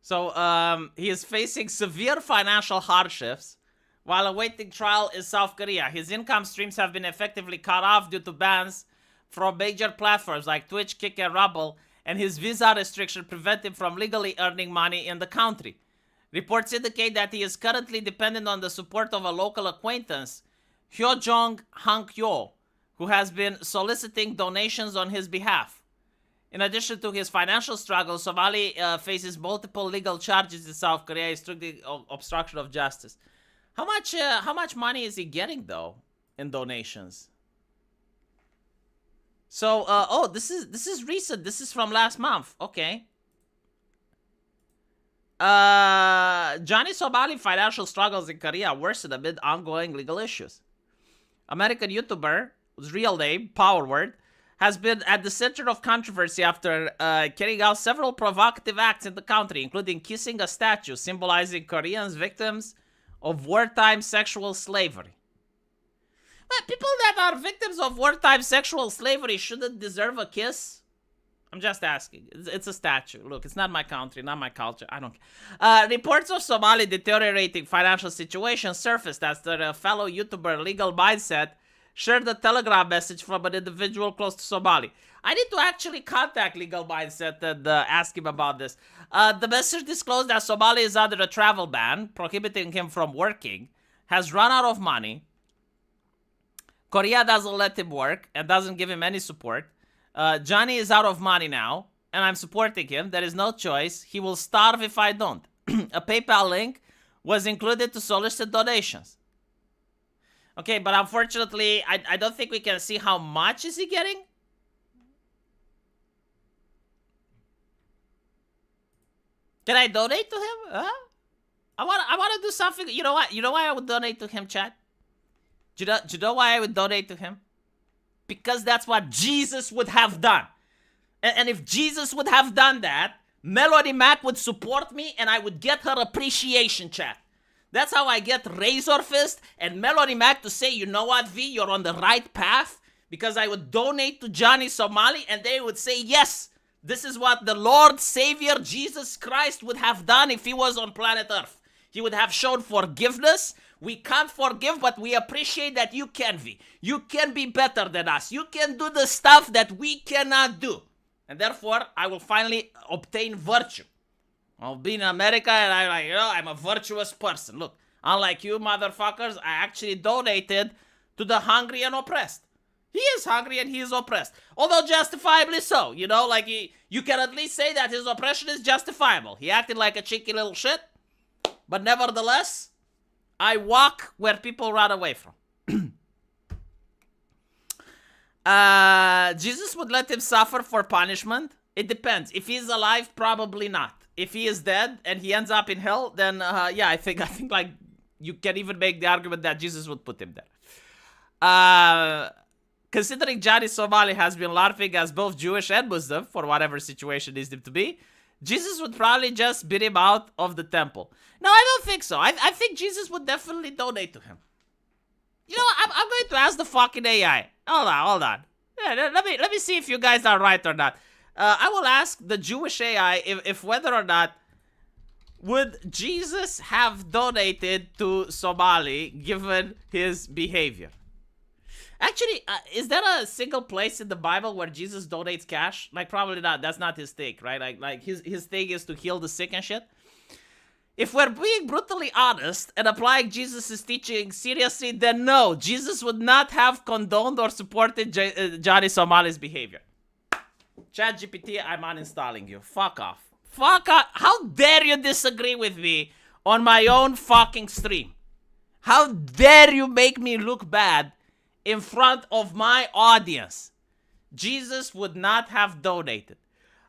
So, he is facing severe financial hardships while awaiting trial in South Korea. His income streams have been effectively cut off due to bans from major platforms like Twitch, Kick, and Rumble, and his visa restriction prevent him from legally earning money in the country. Reports indicate that he is currently dependent on the support of a local acquaintance, Hyojong Hankyo, who has been soliciting donations on his behalf. In addition to his financial struggles, Somali faces multiple legal charges in South Korea, including obstruction of justice. How much money is he getting though in donations? So, oh, this is recent. This is from last month. Okay. Johnny Somali financial struggles in Korea worsened amid ongoing legal issues. American YouTuber, whose real name, Power Word, has been at the center of controversy after carrying out several provocative acts in the country, including kissing a statue symbolizing Koreans victims of wartime sexual slavery. But people that are victims of wartime sexual slavery shouldn't deserve a kiss? I'm just asking. It's a statue. Look, it's not my country, not my culture. I don't care. Reports of Somali deteriorating financial situation surfaced after a fellow YouTuber, Legal Mindset, shared a Telegram message from an individual close to Somali. I need to actually contact Legal Mindset and ask him about this. The message disclosed that Somali is under a travel ban, prohibiting him from working, has run out of money. Korea doesn't let him work and doesn't give him any support. Johnny is out of money now, and I'm supporting him. There is no choice. He will starve if I don't. A PayPal link was included to solicit donations. Okay, but unfortunately, I don't think we can see how much is he getting. Can I donate to him? Huh? I want to do something. You know what? You know why I would donate to him, chat? Do you know why I would donate to him? Because that's what Jesus would have done. And if Jesus would have done that, Melody Mac would support me and I would get her appreciation, chat. That's how I get Razor Fist and Melody Mac to say, you know what, V, you're on the right path. Because I would donate to Johnny Somali and they would say, yes, this is what the Lord Savior Jesus Christ would have done if he was on planet Earth. He would have shown forgiveness. We can't forgive, but we appreciate that you can be. You can be better than us. You can do the stuff that we cannot do. And therefore, I will finally obtain virtue. I'll be in America and I'm like, I'm a virtuous person. Look, unlike you motherfuckers, I actually donated to the hungry and oppressed. He is hungry and he is oppressed. Although justifiably so. You know, like you can at least say that his oppression is justifiable. He acted like a cheeky little shit. But nevertheless, I walk where people run away from. Jesus would let him suffer for punishment? It depends. If he's alive, probably not. if he is dead and he ends up in hell, then yeah, I think like you can even make the argument that Jesus would put him there. Considering Johnny Somali has been LARPing as both Jewish and Muslim for whatever situation needs him to be, Jesus would probably just beat him out of the temple. No, I don't think so. I think Jesus would definitely donate to him. You know, I'm going to ask the fucking AI. Hold on. Yeah, let me see if you guys are right or not. I will ask the Jewish AI if whether or not would Jesus have donated to Somali given his behavior. Actually, is there a single place in the Bible where Jesus donates cash? Like, probably not. That's not his thing, right? Like his thing is to heal the sick and shit. If we're being brutally honest and applying Jesus' teaching seriously, then no, Jesus would not have condoned or supported Johnny Somali's behavior. ChatGPT, I'm uninstalling you. Fuck off. Fuck off. How dare you disagree with me on my own fucking stream? How dare you make me look bad in front of my audience? Jesus would not have donated.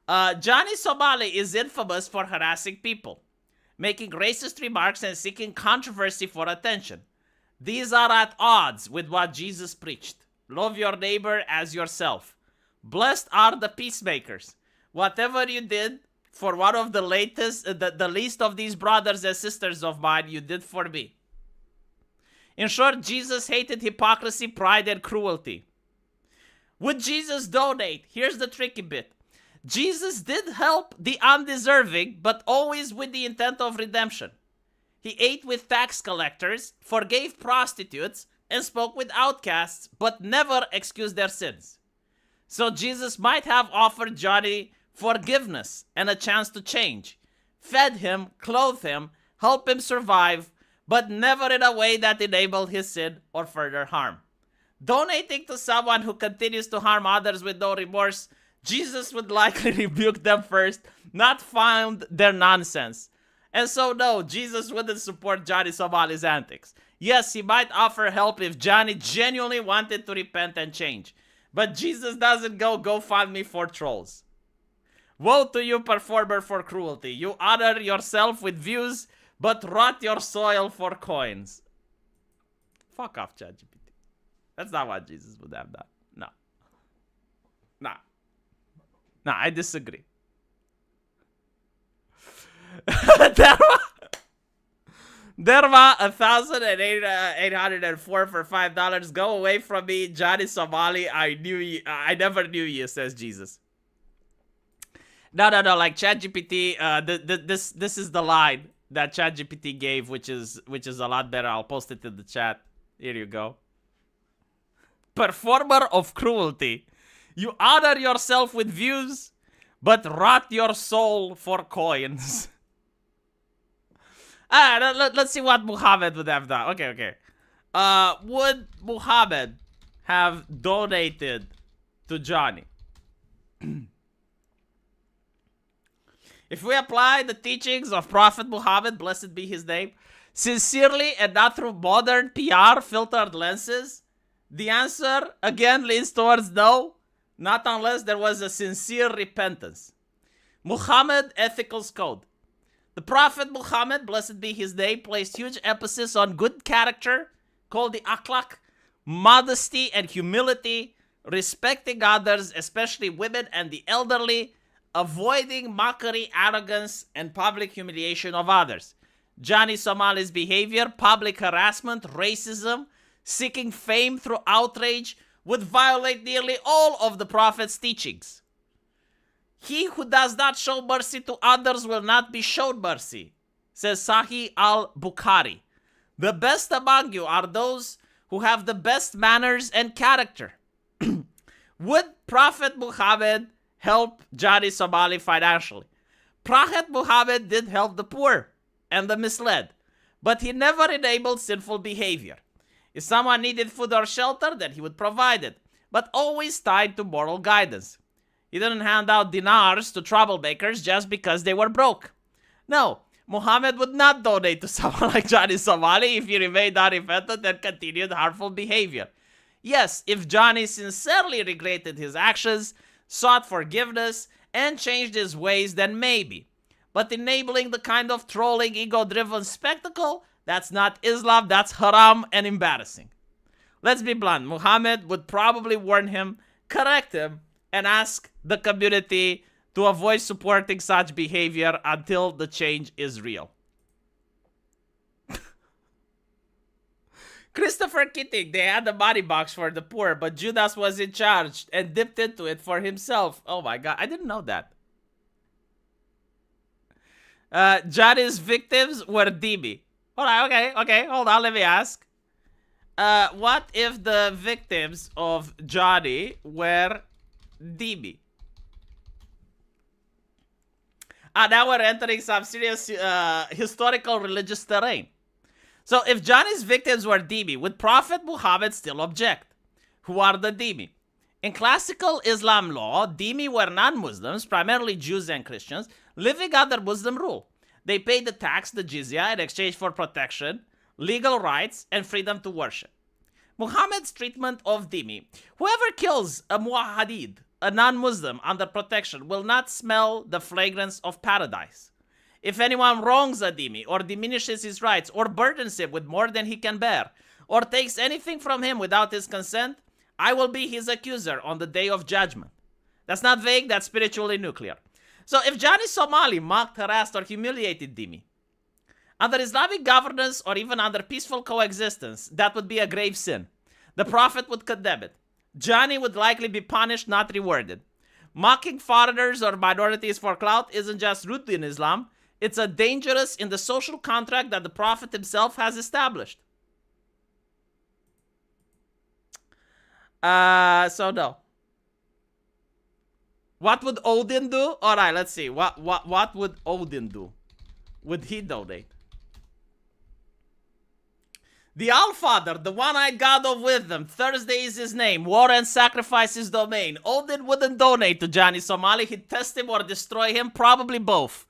Johnny Somali is infamous for harassing people, making racist remarks and seeking controversy for attention. These are at odds with what Jesus preached. Love your neighbor as yourself. Blessed are the peacemakers. Whatever you did for one of the least of these brothers and sisters of mine, you did for me. In short, Jesus hated hypocrisy, pride, and cruelty. Would Jesus donate? Here's the tricky bit. Jesus did help the undeserving, but always with the intent of redemption. He ate with tax collectors, forgave prostitutes, and spoke with outcasts, but never excused their sins. So Jesus might have offered Johnny forgiveness and a chance to change, fed him, clothed him, helped him survive, but never in a way that enabled his sin or further harm. Donating to someone who continues to harm others with no remorse, Jesus would likely rebuke them first, not find their nonsense. And so no, Jesus wouldn't support Johnny Somali's antics. Yes, he might offer help if Johnny genuinely wanted to repent and change. But Jesus doesn't go GoFundMe for trolls. Woe to you, performer for cruelty. You honor yourself with views, but rot your soil for coins. Fuck off, ChatGPT. That's not what Jesus would have done. No. Nah, I disagree. Derma, 1,804 for $5. Go away from me, Johnny Somali. I never knew you, says Jesus. No. Like ChatGPT, this is the line that ChatGPT gave, which is a lot better. I'll post it in the chat. Here you go. Performer of cruelty. You honor yourself with views, but rot your soul for coins. Let's see what Muhammad would have done. Okay. Would Muhammad have donated to Johnny? If we apply the teachings of Prophet Muhammad, blessed be his name, sincerely and not through modern PR filtered lenses, the answer again leans towards no, not unless there was a sincere repentance. Muhammad Ethicals Code. The Prophet Muhammad, blessed be his name, placed huge emphasis on good character, called the akhlaq, modesty and humility, respecting others, especially women and the elderly, avoiding mockery, arrogance, and public humiliation of others. Johnny Somali's behavior, public harassment, racism, seeking fame through outrage, would violate nearly all of the Prophet's teachings. He who does not show mercy to others will not be shown mercy, says Sahih al-Bukhari. The best among you are those who have the best manners and character. Would Prophet Muhammad help Johnny Somali financially? Prophet Muhammad did help the poor and the misled, but he never enabled sinful behavior. If someone needed food or shelter, then he would provide it, but always tied to moral guidance. He didn't hand out dinars to troublemakers just because they were broke. No, Muhammad would not donate to someone like Johnny Somali if he remained unrepentant and continued harmful behavior. Yes, if Johnny sincerely regretted his actions, sought forgiveness, and changed his ways, then maybe. but enabling the kind of trolling, ego-driven spectacle, that's not Islam, that's haram and embarrassing. Let's be blunt, Muhammad would probably warn him, correct him, and ask the community to avoid supporting such behavior until the change is real. Christopher Keating, they had the money box for the poor, but Judas was in charge and dipped into it for himself. Oh my god, I didn't know that. Johnny's victims were Demi. Hold on, okay, hold on, let me ask. What if the victims of Johnny were Demi? Now we're entering some serious historical religious terrain. So if Johnny's victims were Demi, would Prophet Muhammad still object? Who are the Demi? In classical Islam law, Demi were non-Muslims, primarily Jews and Christians, living under Muslim rule. They paid the tax, the jizya, in exchange for protection, legal rights, and freedom to worship. Muhammad's treatment of Demi: whoever kills a muwahhid, a non-Muslim under protection, will not smell the fragrance of paradise. If anyone wrongs a Demi, or diminishes his rights, or burdens him with more than he can bear, or takes anything from him without his consent, I will be his accuser on the day of judgment. That's not vague, that's spiritually nuclear. So if Johnny Somali mocked, harassed, or humiliated Demi, under Islamic governance or even under peaceful coexistence, that would be a grave sin. The Prophet would condemn it. Johnny would likely be punished, not rewarded. Mocking foreigners or minorities for clout isn't just rude in Islam, it's a dangerous in the social contract that the Prophet himself has established. So no. What would Odin do? Alright, let's see. What would Odin do? Would he donate? The Allfather, the one-eyed god of wisdom, Thursday is his name, war and sacrifice his domain. Odin wouldn't donate to Johnny Somali, he'd test him or destroy him, probably both.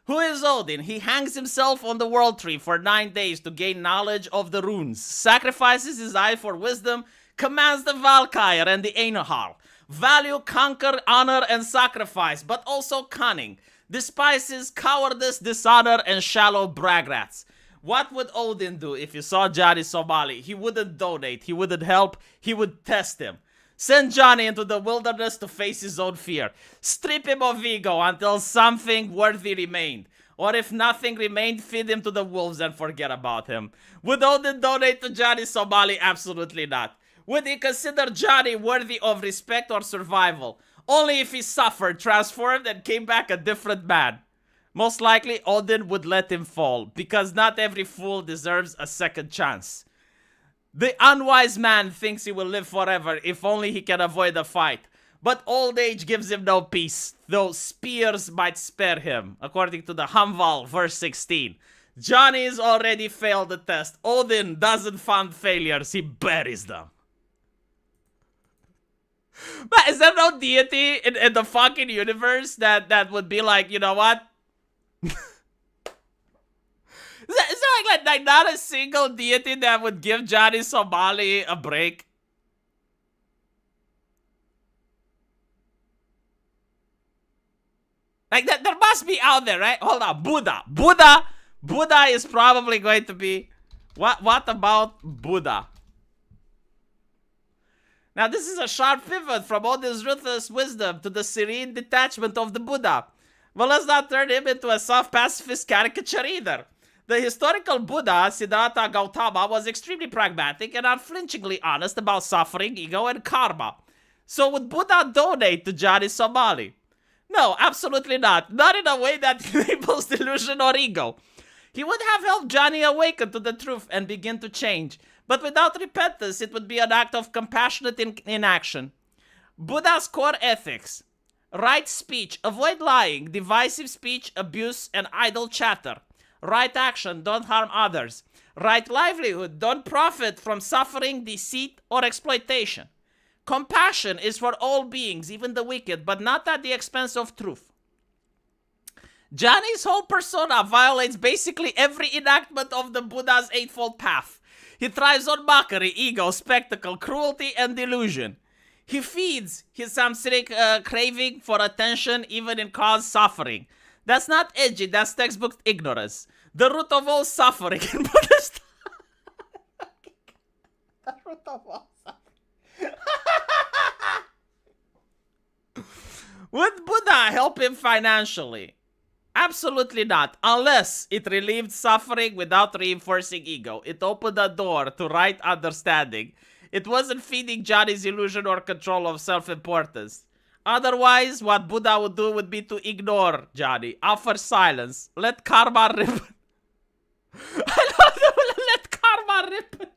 Who is Odin? He hangs himself on the world tree for 9 days to gain knowledge of the runes, sacrifices his eye for wisdom, commands the Valkyr and the Einarhal. Value, conquer, honor, and sacrifice, but also cunning. Despises cowardice, dishonor, and shallow bragrats. What would Odin do if he saw Johnny Somali? He wouldn't donate, he wouldn't help, he would test him. Send Johnny into the wilderness to face his own fear. Strip him of ego until something worthy remained. Or if nothing remained, feed him to the wolves and forget about him. Would Odin donate to Johnny Somali? Absolutely not. Would he consider Johnny worthy of respect or survival? Only if he suffered, transformed, and came back a different man. Most likely, Odin would let him fall, because not every fool deserves a second chance. The unwise man thinks he will live forever if only he can avoid a fight. But old age gives him no peace, though spears might spare him, according to the Hamval, verse 16. Johnny's already failed the test. Odin doesn't fund failures, he buries them. But is there no deity in the fucking universe that would be like, you know what? Is there like not a single deity that would give Johnny Somali a break? Like that, there must be out there, right? Hold on, Buddha is probably going to be. What about Buddha? Now this is a sharp pivot from all this ruthless wisdom to the serene detachment of the Buddha. But let's not turn him into a soft pacifist caricature either. The historical Buddha, Siddhartha Gautama, was extremely pragmatic and unflinchingly honest about suffering, ego, and karma. So would Buddha donate to Johnny Somali? No, absolutely not. Not in a way that enables delusion or ego. He would have helped Johnny awaken to the truth and begin to change. But without repentance, it would be an act of compassionate inaction. Buddha's core ethics: right speech, avoid lying, divisive speech, abuse, and idle chatter. Right action, don't harm others. Right livelihood, don't profit from suffering, deceit, or exploitation. Compassion is for all beings, even the wicked, but not at the expense of truth. Johnny's whole persona violates basically every enactment of the Buddha's Eightfold Path. He thrives on mockery, ego, spectacle, cruelty, and delusion. He feeds his samsaric craving for attention even in cause suffering. That's not edgy, that's textbook ignorance. The root of all suffering in Buddhist. The root of all suffering. Would Buddha help him financially? Absolutely not, unless it relieved suffering without reinforcing ego. It opened a door to right understanding. It wasn't feeding Johnny's illusion or control of self-importance. Otherwise, what Buddha would do would be to ignore Johnny, offer silence, let karma rip. I love that. Let karma rip.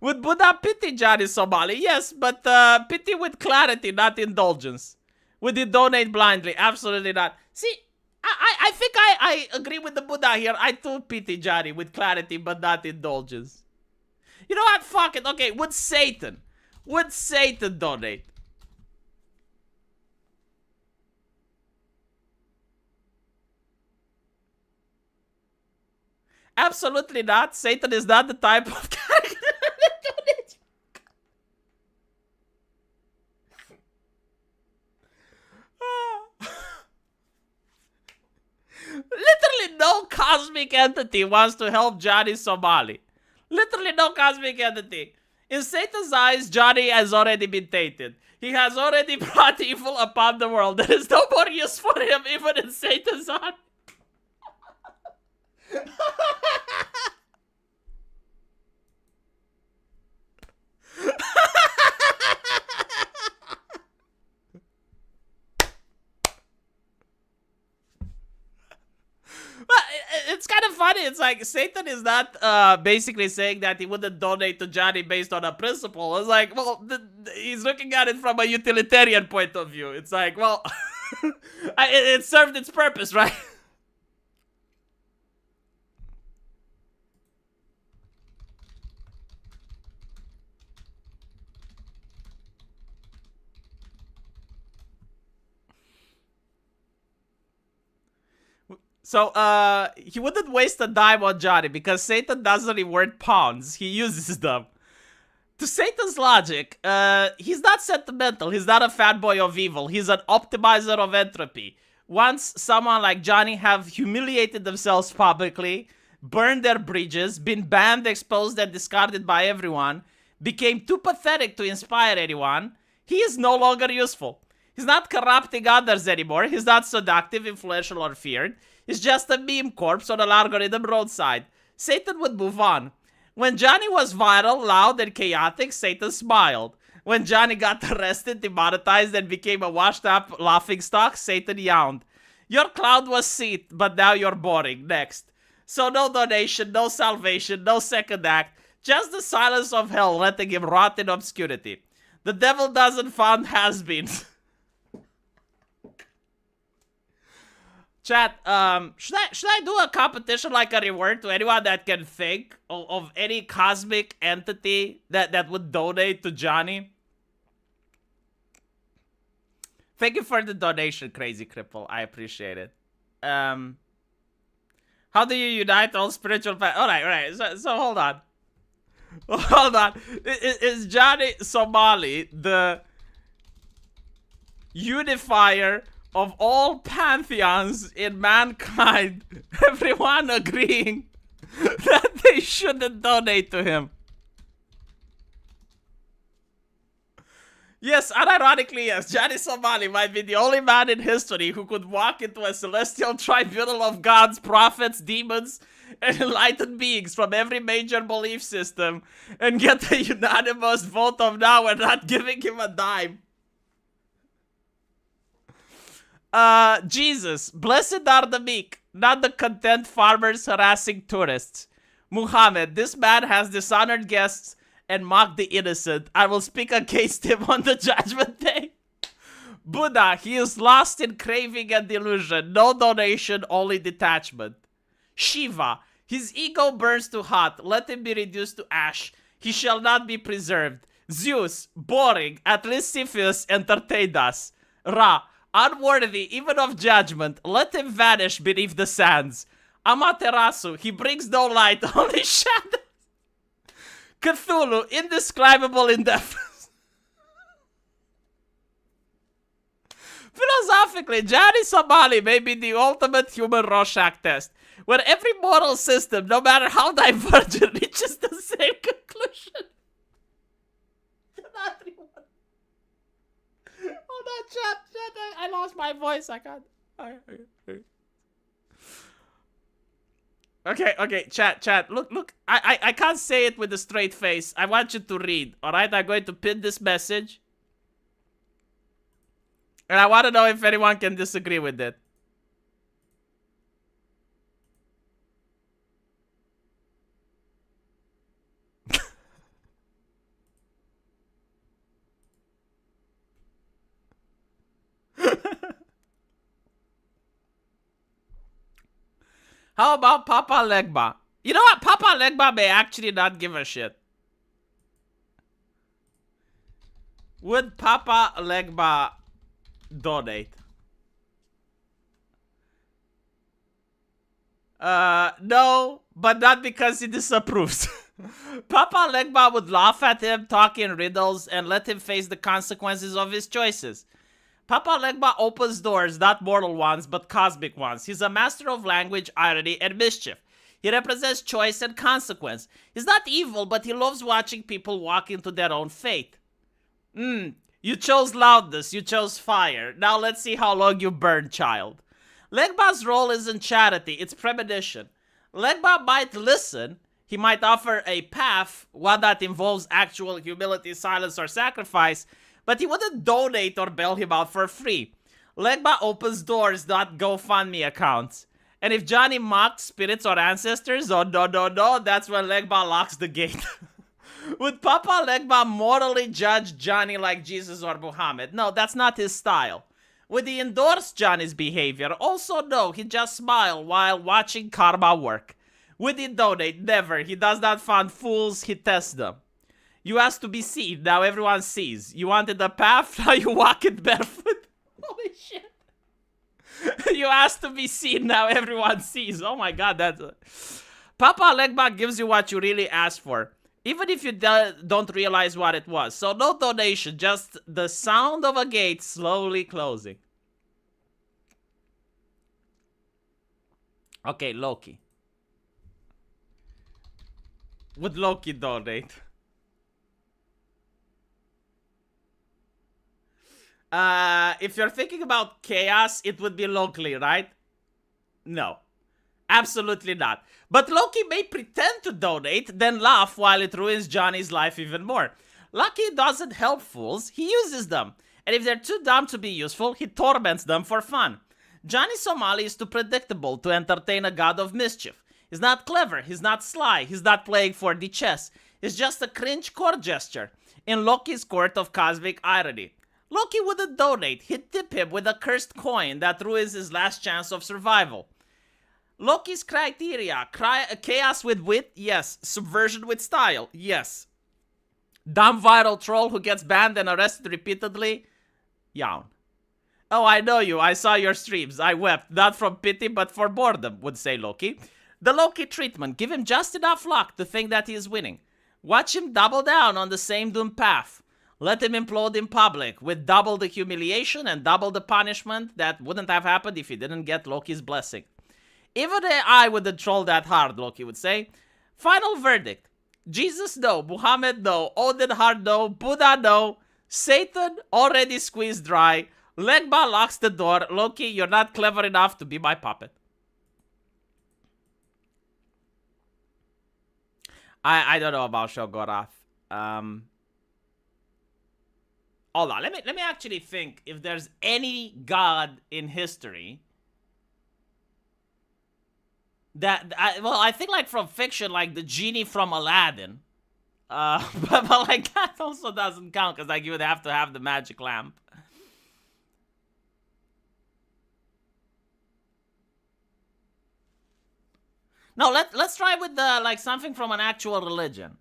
Would Buddha pity Johnny Somali? Yes, but pity with clarity, not indulgence. Would he donate blindly? Absolutely not. See, I think I agree with the Buddha here. I too pity Johnny with clarity, but not indulgence. You know what? Fuck it. Okay, would Satan donate? Absolutely not. Satan is not the type of character that donates. Literally no cosmic entity wants to help Johnny Somali. Literally no cosmic entity. In Satan's eyes, Johnny has already been tainted. He has already brought evil upon the world. There is no more use for him even in Satan's eyes. It's kind of funny. It's like Satan is not basically saying that he wouldn't donate to Johnny based on a principle. It's like, well, he's looking at it from a utilitarian point of view. It's like, well, it served its purpose, right? So, he wouldn't waste a dime on Johnny because Satan doesn't reward pawns. He uses them. To Satan's logic, he's not sentimental. He's not a fanboy of evil. He's an optimizer of entropy. Once someone like Johnny have humiliated themselves publicly, burned their bridges, been banned, exposed, and discarded by everyone, became too pathetic to inspire anyone, he is no longer useful. He's not corrupting others anymore. He's not seductive, influential, or feared. He's just a meme corpse on an algorithm roadside. Satan would move on. When Johnny was viral, loud, and chaotic, Satan smiled. When Johnny got arrested, demonetized, and became a washed-up laughingstock, Satan yawned. Your cloud was sweet, but now you're boring. Next. So no donation, no salvation, no second act. Just the silence of hell letting him rot in obscurity. The devil doesn't fund has-beens. Chat, should I do a competition like a reward to anyone that can think of any cosmic entity that would donate to Johnny? Thank you for the donation, Crazy Cripple. I appreciate it. How do you unite all spiritual alright. So hold on. Hold on. Is Johnny Somali the unifier of all pantheons in mankind, everyone agreeing that they shouldn't donate to him? Yes, unironically, yes, Johnny Somali might be the only man in history who could walk into a celestial tribunal of gods, prophets, demons, and enlightened beings from every major belief system and get a unanimous vote of now and not giving him a dime. Jesus, blessed are the meek, not the content farmers harassing tourists. Muhammad, this man has dishonored guests and mocked the innocent. I will speak against him on the judgment day. Buddha, he is lost in craving and delusion. No donation, only detachment. Shiva, his ego burns too hot. Let him be reduced to ash. He shall not be preserved. Zeus, boring. At least Cepheus entertained us. Ra, unworthy even of judgment, let him vanish beneath the sands. Amaterasu, he brings no light, only shadows. Cthulhu, indescribable indifference. Philosophically, Johnny Somali may be the ultimate human Rorschach test, where every moral system, no matter how divergent, reaches the same conclusion. Not everyone. Hold on, chat. I lost my voice. I can't. Okay, chat. Look. I can't say it with a straight face. I want you to read. All right, I'm going to pin this message. And I want to know if anyone can disagree with it. How about Papa Legba? You know what? Papa Legba may actually not give a shit. Would Papa Legba donate? No, but not because he disapproves. Papa Legba would laugh at him, talk in riddles, and let him face the consequences of his choices. Papa Legba opens doors, not mortal ones, but cosmic ones. He's a master of language, irony, and mischief. He represents choice and consequence. He's not evil, but he loves watching people walk into their own fate. You chose loudness, you chose fire. Now let's see how long you burn, child. Legba's role isn't charity, it's premonition. Legba might listen. He might offer a path, one that involves actual humility, silence, or sacrifice, but he wouldn't donate or bail him out for free. Legba opens doors, not GoFundMe accounts. And if Johnny mocked spirits or ancestors, oh no, that's when Legba locks the gate. Would Papa Legba morally judge Johnny like Jesus or Muhammad? No, that's not his style. Would he endorse Johnny's behavior? Also no, he'd just smile while watching karma work. Would he donate? Never. He does not find fools, he tests them. You asked to be seen, now everyone sees. You wanted a path, now you walk it barefoot. Holy shit. You asked to be seen, now everyone sees. Oh my god, that's... Papa Legba gives you what you really asked for, even if you don't realize what it was. So no donation, just the sound of a gate slowly closing. Okay, Loki. Would Loki donate? If you're thinking about chaos, it would be Loki, right? No. Absolutely not. But Loki may pretend to donate, then laugh while it ruins Johnny's life even more. Loki doesn't help fools, he uses them. And if they're too dumb to be useful, he torments them for fun. Johnny Somali is too predictable to entertain a god of mischief. He's not clever, he's not sly, he's not playing 4D chess. He's just a cringe court gesture in Loki's court of cosmic irony. Loki wouldn't donate, he'd tip him with a cursed coin that ruins his last chance of survival. Loki's criteria: chaos with wit, yes. Subversion with style, yes. Dumb viral troll who gets banned and arrested repeatedly, yawn. Oh, I know you, I saw your streams, I wept, not from pity but for boredom, would say Loki. The Loki treatment: give him just enough luck to think that he is winning. Watch him double down on the same doomed path. Let him implode in public with double the humiliation and double the punishment that wouldn't have happened if he didn't get Loki's blessing. Even I wouldn't troll that hard, Loki would say. Final verdict: Jesus no, Muhammad no, Odin hard no, Buddha no, Satan already squeezed dry, Legba locks the door, Loki, you're not clever enough to be my puppet. I don't know about Shogorath. Hold on, let me actually think if there's any god in history that I think like from fiction, like the genie from Aladdin. But like that also doesn't count because like you would have to have the magic lamp. No, let's try with the like something from an actual religion.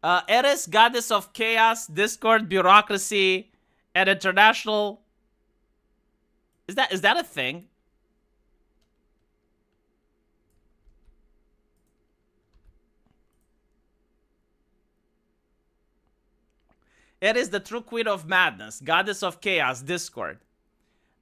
Eris, goddess of chaos, discord, bureaucracy, and international. Is that a thing? Eris, the true queen of madness, goddess of chaos, discord.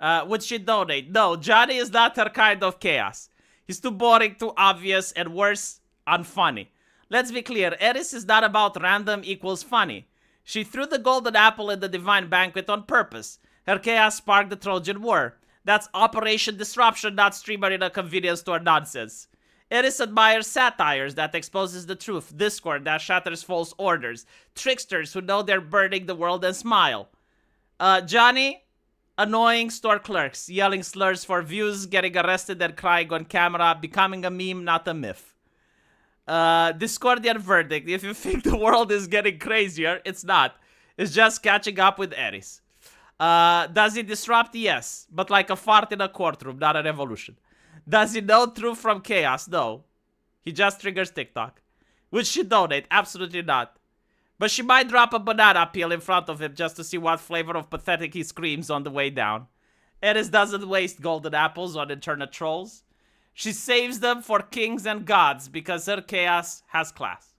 Would she donate? No, Johnny is not her kind of chaos. He's too boring, too obvious, and worse, unfunny. Let's be clear, Eris is not about random equals funny. She threw the golden apple in the divine banquet on purpose. Her chaos sparked the Trojan War. That's Operation Disruption, not streamer in a convenience store nonsense. Eris admires satires that exposes the truth, discord that shatters false orders, tricksters who know they're burning the world and smile. Johnny, annoying store clerks, yelling slurs for views, getting arrested and crying on camera, becoming a meme, not a myth. Discordian verdict. If you think the world is getting crazier, it's not. It's just catching up with Eris. Does he disrupt? Yes, but like a fart in a courtroom, not a revolution. Does he know truth from chaos? No. He just triggers TikTok. Would she donate? Absolutely not. But she might drop a banana peel in front of him just to see what flavor of pathetic he screams on the way down. Eris doesn't waste golden apples on internet trolls. She saves them for kings and gods because her chaos has class.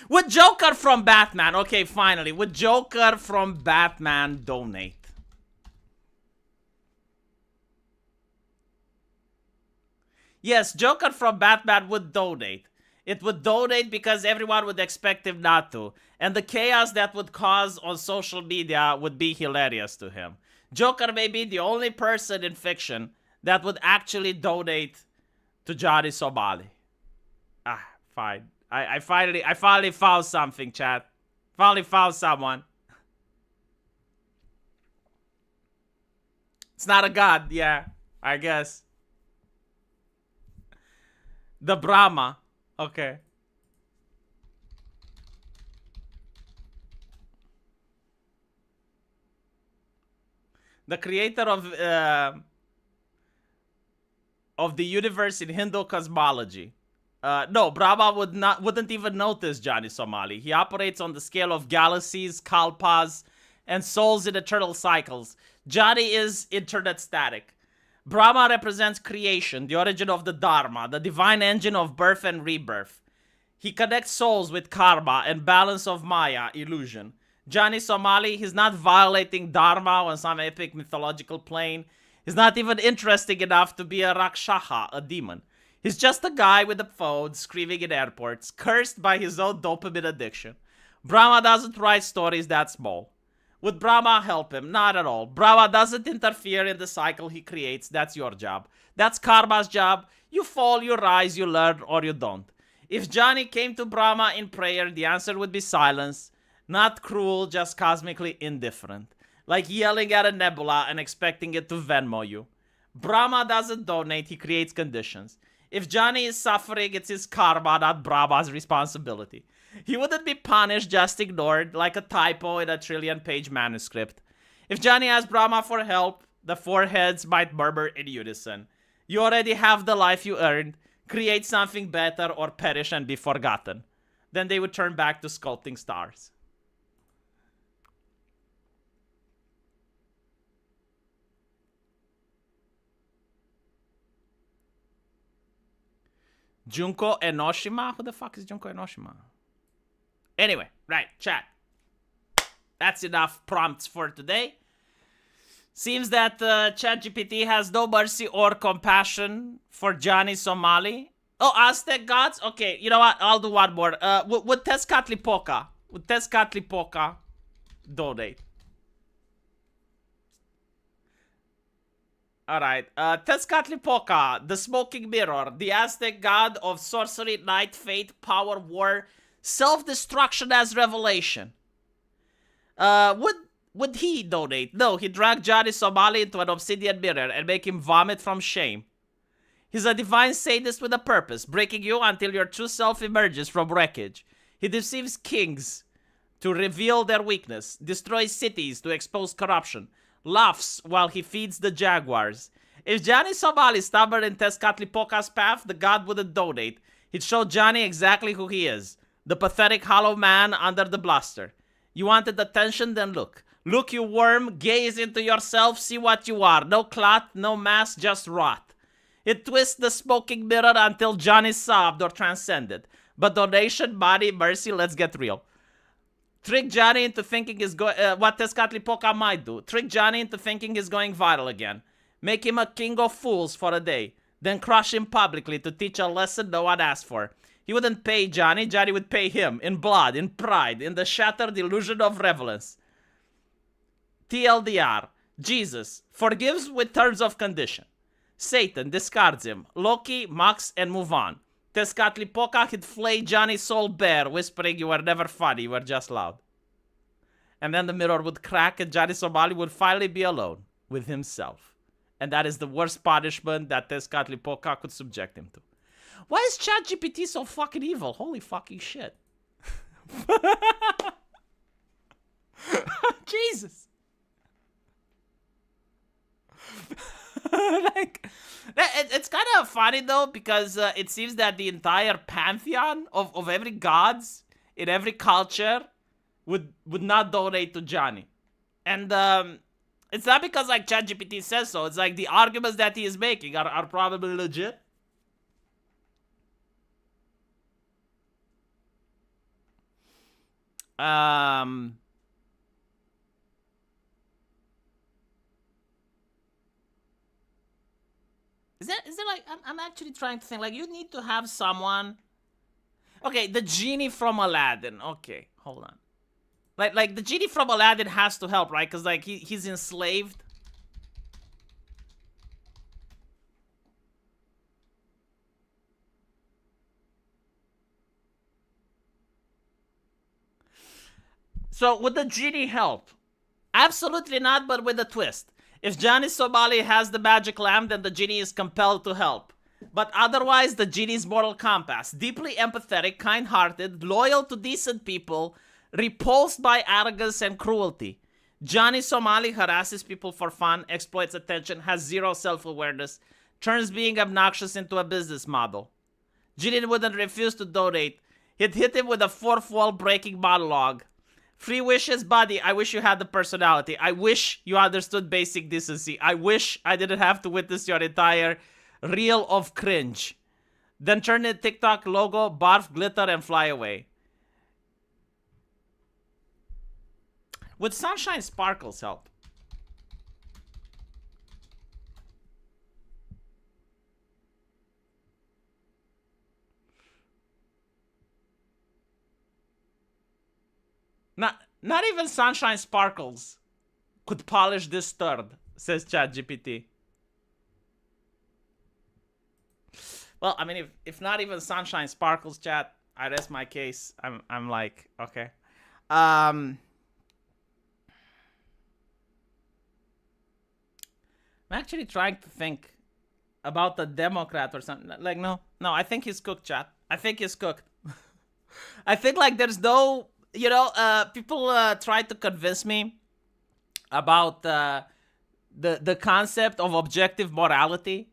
Would Joker from Batman, okay, finally, would Joker from Batman donate? Yes, Joker from Batman would donate. It would donate because everyone would expect him not to. And the chaos that would cause on social media would be hilarious to him. Joker may be the only person in fiction that would actually donate to Johnny Somali. Fine. I finally found something, chat. Finally found someone. It's not a god, yeah, I guess. The Brahma. Okay. The creator of the universe in Hindu cosmology. No, Brahma wouldn't even notice Johnny Somali. He operates on the scale of galaxies, kalpas, and souls in eternal cycles. Johnny is internet static. Brahma represents creation, the origin of the Dharma, the divine engine of birth and rebirth. He connects souls with karma and balance of Maya, illusion. Johnny Somali, he's not violating Dharma on some epic mythological plane. He's not even interesting enough to be a Rakshaha, a demon. He's just a guy with a phone screaming in airports, cursed by his own dopamine addiction. Brahma doesn't write stories that small. Would Brahma help him? Not at all. Brahma doesn't interfere in the cycle he creates. That's your job. That's karma's job. You fall, you rise, you learn, or you don't. If Johnny came to Brahma in prayer, the answer would be silence. Not cruel, just cosmically indifferent. Like yelling at a nebula and expecting it to Venmo you. Brahma doesn't donate, he creates conditions. If Johnny is suffering, it's his karma, not Brahma's responsibility. He wouldn't be punished, just ignored, like a typo in a trillion-page manuscript. If Johnny asked Brahma for help, the four heads might murmur in unison. You already have the life you earned. Create something better or perish and be forgotten. Then they would turn back to sculpting stars. Junko Enoshima? Who the fuck is Junko Enoshima? Anyway, right, chat. That's enough prompts for today. Seems that ChatGPT has no mercy or compassion for Johnny Somali. Oh, Aztec gods? Okay, you know what? I'll do one more. Would Tezcatlipoca donate? Alright, Tezcatlipoca, the smoking mirror, the Aztec god of sorcery, night, fate, power, war, self-destruction as revelation. Would he donate? No, he dragged Johnny Somali into an obsidian mirror and make him vomit from shame. He's a divine sadist with a purpose, breaking you until your true self emerges from wreckage. He deceives kings to reveal their weakness, destroys cities to expose corruption, laughs while he feeds the jaguars. If Johnny Somali stumbled in Tezcatlipoca's path, the god wouldn't donate. He'd show Johnny exactly who he is. The pathetic hollow man under the bluster. You wanted attention? Then look. Look, you worm. Gaze into yourself. See what you are. No clot, no mass, just rot. It twists the smoking mirror until Johnny sobbed or transcended. But donation, body, mercy, let's get real. Trick Johnny into thinking is what Tezcatlipoca might do. Trick Johnny into thinking he's going viral again. Make him a king of fools for a day. Then crush him publicly to teach a lesson no one asked for. He wouldn't pay Johnny. Johnny would pay him in blood, in pride, in the shattered illusion of relevance. TLDR. Jesus forgives with terms of condition. Satan discards him. Loki mocks and move on. Tezcatlipoca he'd flay Johnny's soul bare, whispering, "You were never funny, you were just loud." And then the mirror would crack and Johnny Somali would finally be alone with himself. And that is the worst punishment that Tezcatlipoca could subject him to. Why is ChatGPT so fucking evil? Holy fucking shit. Jesus. Like, it's kind of funny though, because it seems that the entire pantheon of every gods in every culture would not donate to Johnny. And it's not because like ChatGPT says so. It's like the arguments that he is making are probably legit. Is there like, I'm actually trying to think, like, you need to have someone. Okay, the genie from Aladdin. Okay, hold on. Like the genie from Aladdin has to help, right? Because like he's enslaved. So would the genie help? Absolutely not, but with a twist. If Johnny Somali has the magic lamp, then the genie is compelled to help. But otherwise, the genie's moral compass, deeply empathetic, kind-hearted, loyal to decent people, repulsed by arrogance and cruelty. Johnny Somali harasses people for fun, exploits attention, has zero self-awareness, turns being obnoxious into a business model. Genie wouldn't refuse to donate. He'd hit him with a fourth wall breaking monologue. Free wishes, buddy. I wish you had the personality. I wish you understood basic decency. I wish I didn't have to witness your entire reel of cringe. Then turn the TikTok logo, barf, glitter, and fly away. Would Sunshine Sparkles help? Not even Sunshine Sparkles could polish this turd, says ChatGPT. Well, I mean, if not even Sunshine Sparkles, chat, I rest my case. I'm like, okay. I'm actually trying to think about the Democrat or something. Like, no, I think he's cooked, chat. I think he's cooked. I think like there's no, you know, people try to convince me about the concept of objective morality,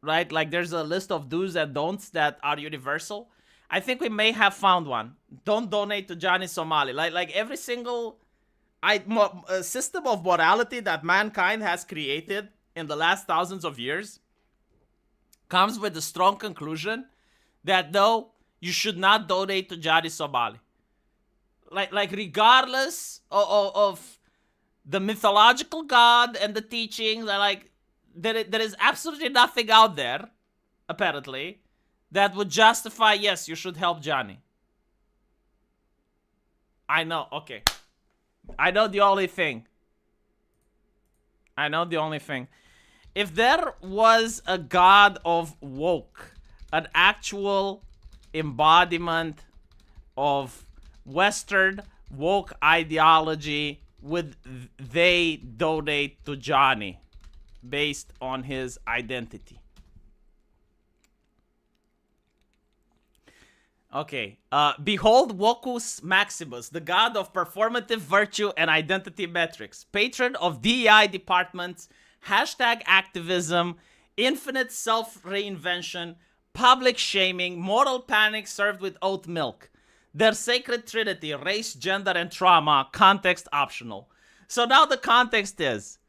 right? Like there's a list of do's and don'ts that are universal. I think we may have found one. Don't donate to Johnny Somali. Like every single system of morality that mankind has created in the last thousands of years comes with the strong conclusion that no, you should not donate to Johnny Somali. Like regardless of the mythological god and the teachings, like there is absolutely nothing out there, apparently, that would justify, yes, you should help Johnny. I know, okay. I know the only thing. If there was a god of woke, an actual embodiment of Western woke ideology, would they donate to Johnny based on his identity? Okay. Behold Vocus Maximus, the god of performative virtue and identity metrics, patron of DEI departments, hashtag activism, infinite self-reinvention, public shaming, moral panic served with oat milk. Their sacred trinity, race, gender, and trauma, context optional. So now the context is,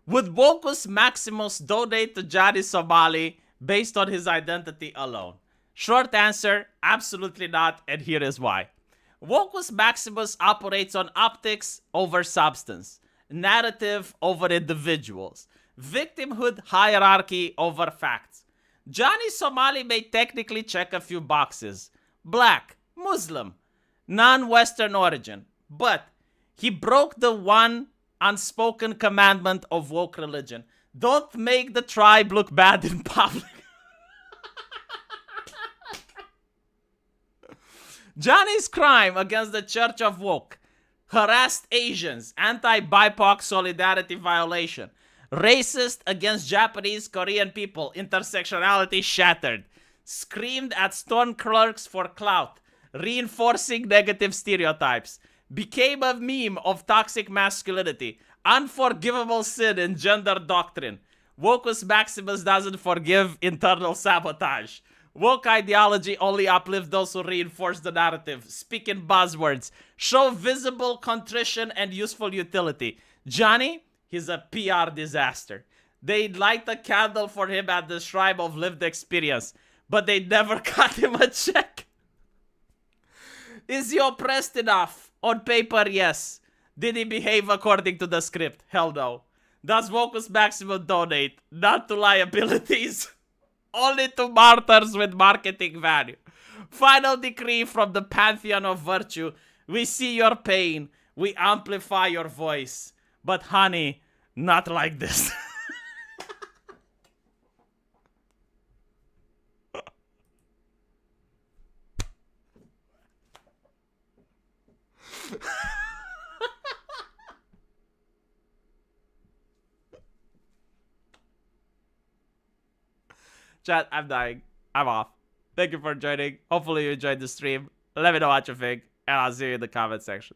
would Vocus Maximus donate to Johnny Somali based on his identity alone? Short answer, absolutely not, and here is why. Vocus Maximus operates on optics over substance, narrative over individuals, victimhood hierarchy over facts. Johnny Somali may technically check a few boxes. Black, Muslim, non-Western origin, but he broke the one unspoken commandment of woke religion. Don't make the tribe look bad in public. Johnny's crime against the Church of Woke: harassed Asians, anti-BIPOC solidarity violation, racist against Japanese Korean people, intersectionality shattered, screamed at store clerks for clout, reinforcing negative stereotypes, became a meme of toxic masculinity, unforgivable sin in gender doctrine. Vocus Maximus doesn't forgive internal sabotage. Woke ideology only uplifts those who reinforce the narrative, speak in buzzwords, show visible contrition and useful utility. Johnny, he's a PR disaster. They'd light a candle for him at the shrine of lived experience, but they never cut him a check. Is he oppressed enough? On paper, yes. Did he behave according to the script? Hell no. Does Vocus Maximum donate? Not to liabilities. Only to martyrs with marketing value. Final decree from the pantheon of virtue. We see your pain. We amplify your voice. But honey, not like this. Chat, I'm dying. I'm off. Thank you for joining. Hopefully you enjoyed the stream. Let me know what you think, and I'll see you in the comment section.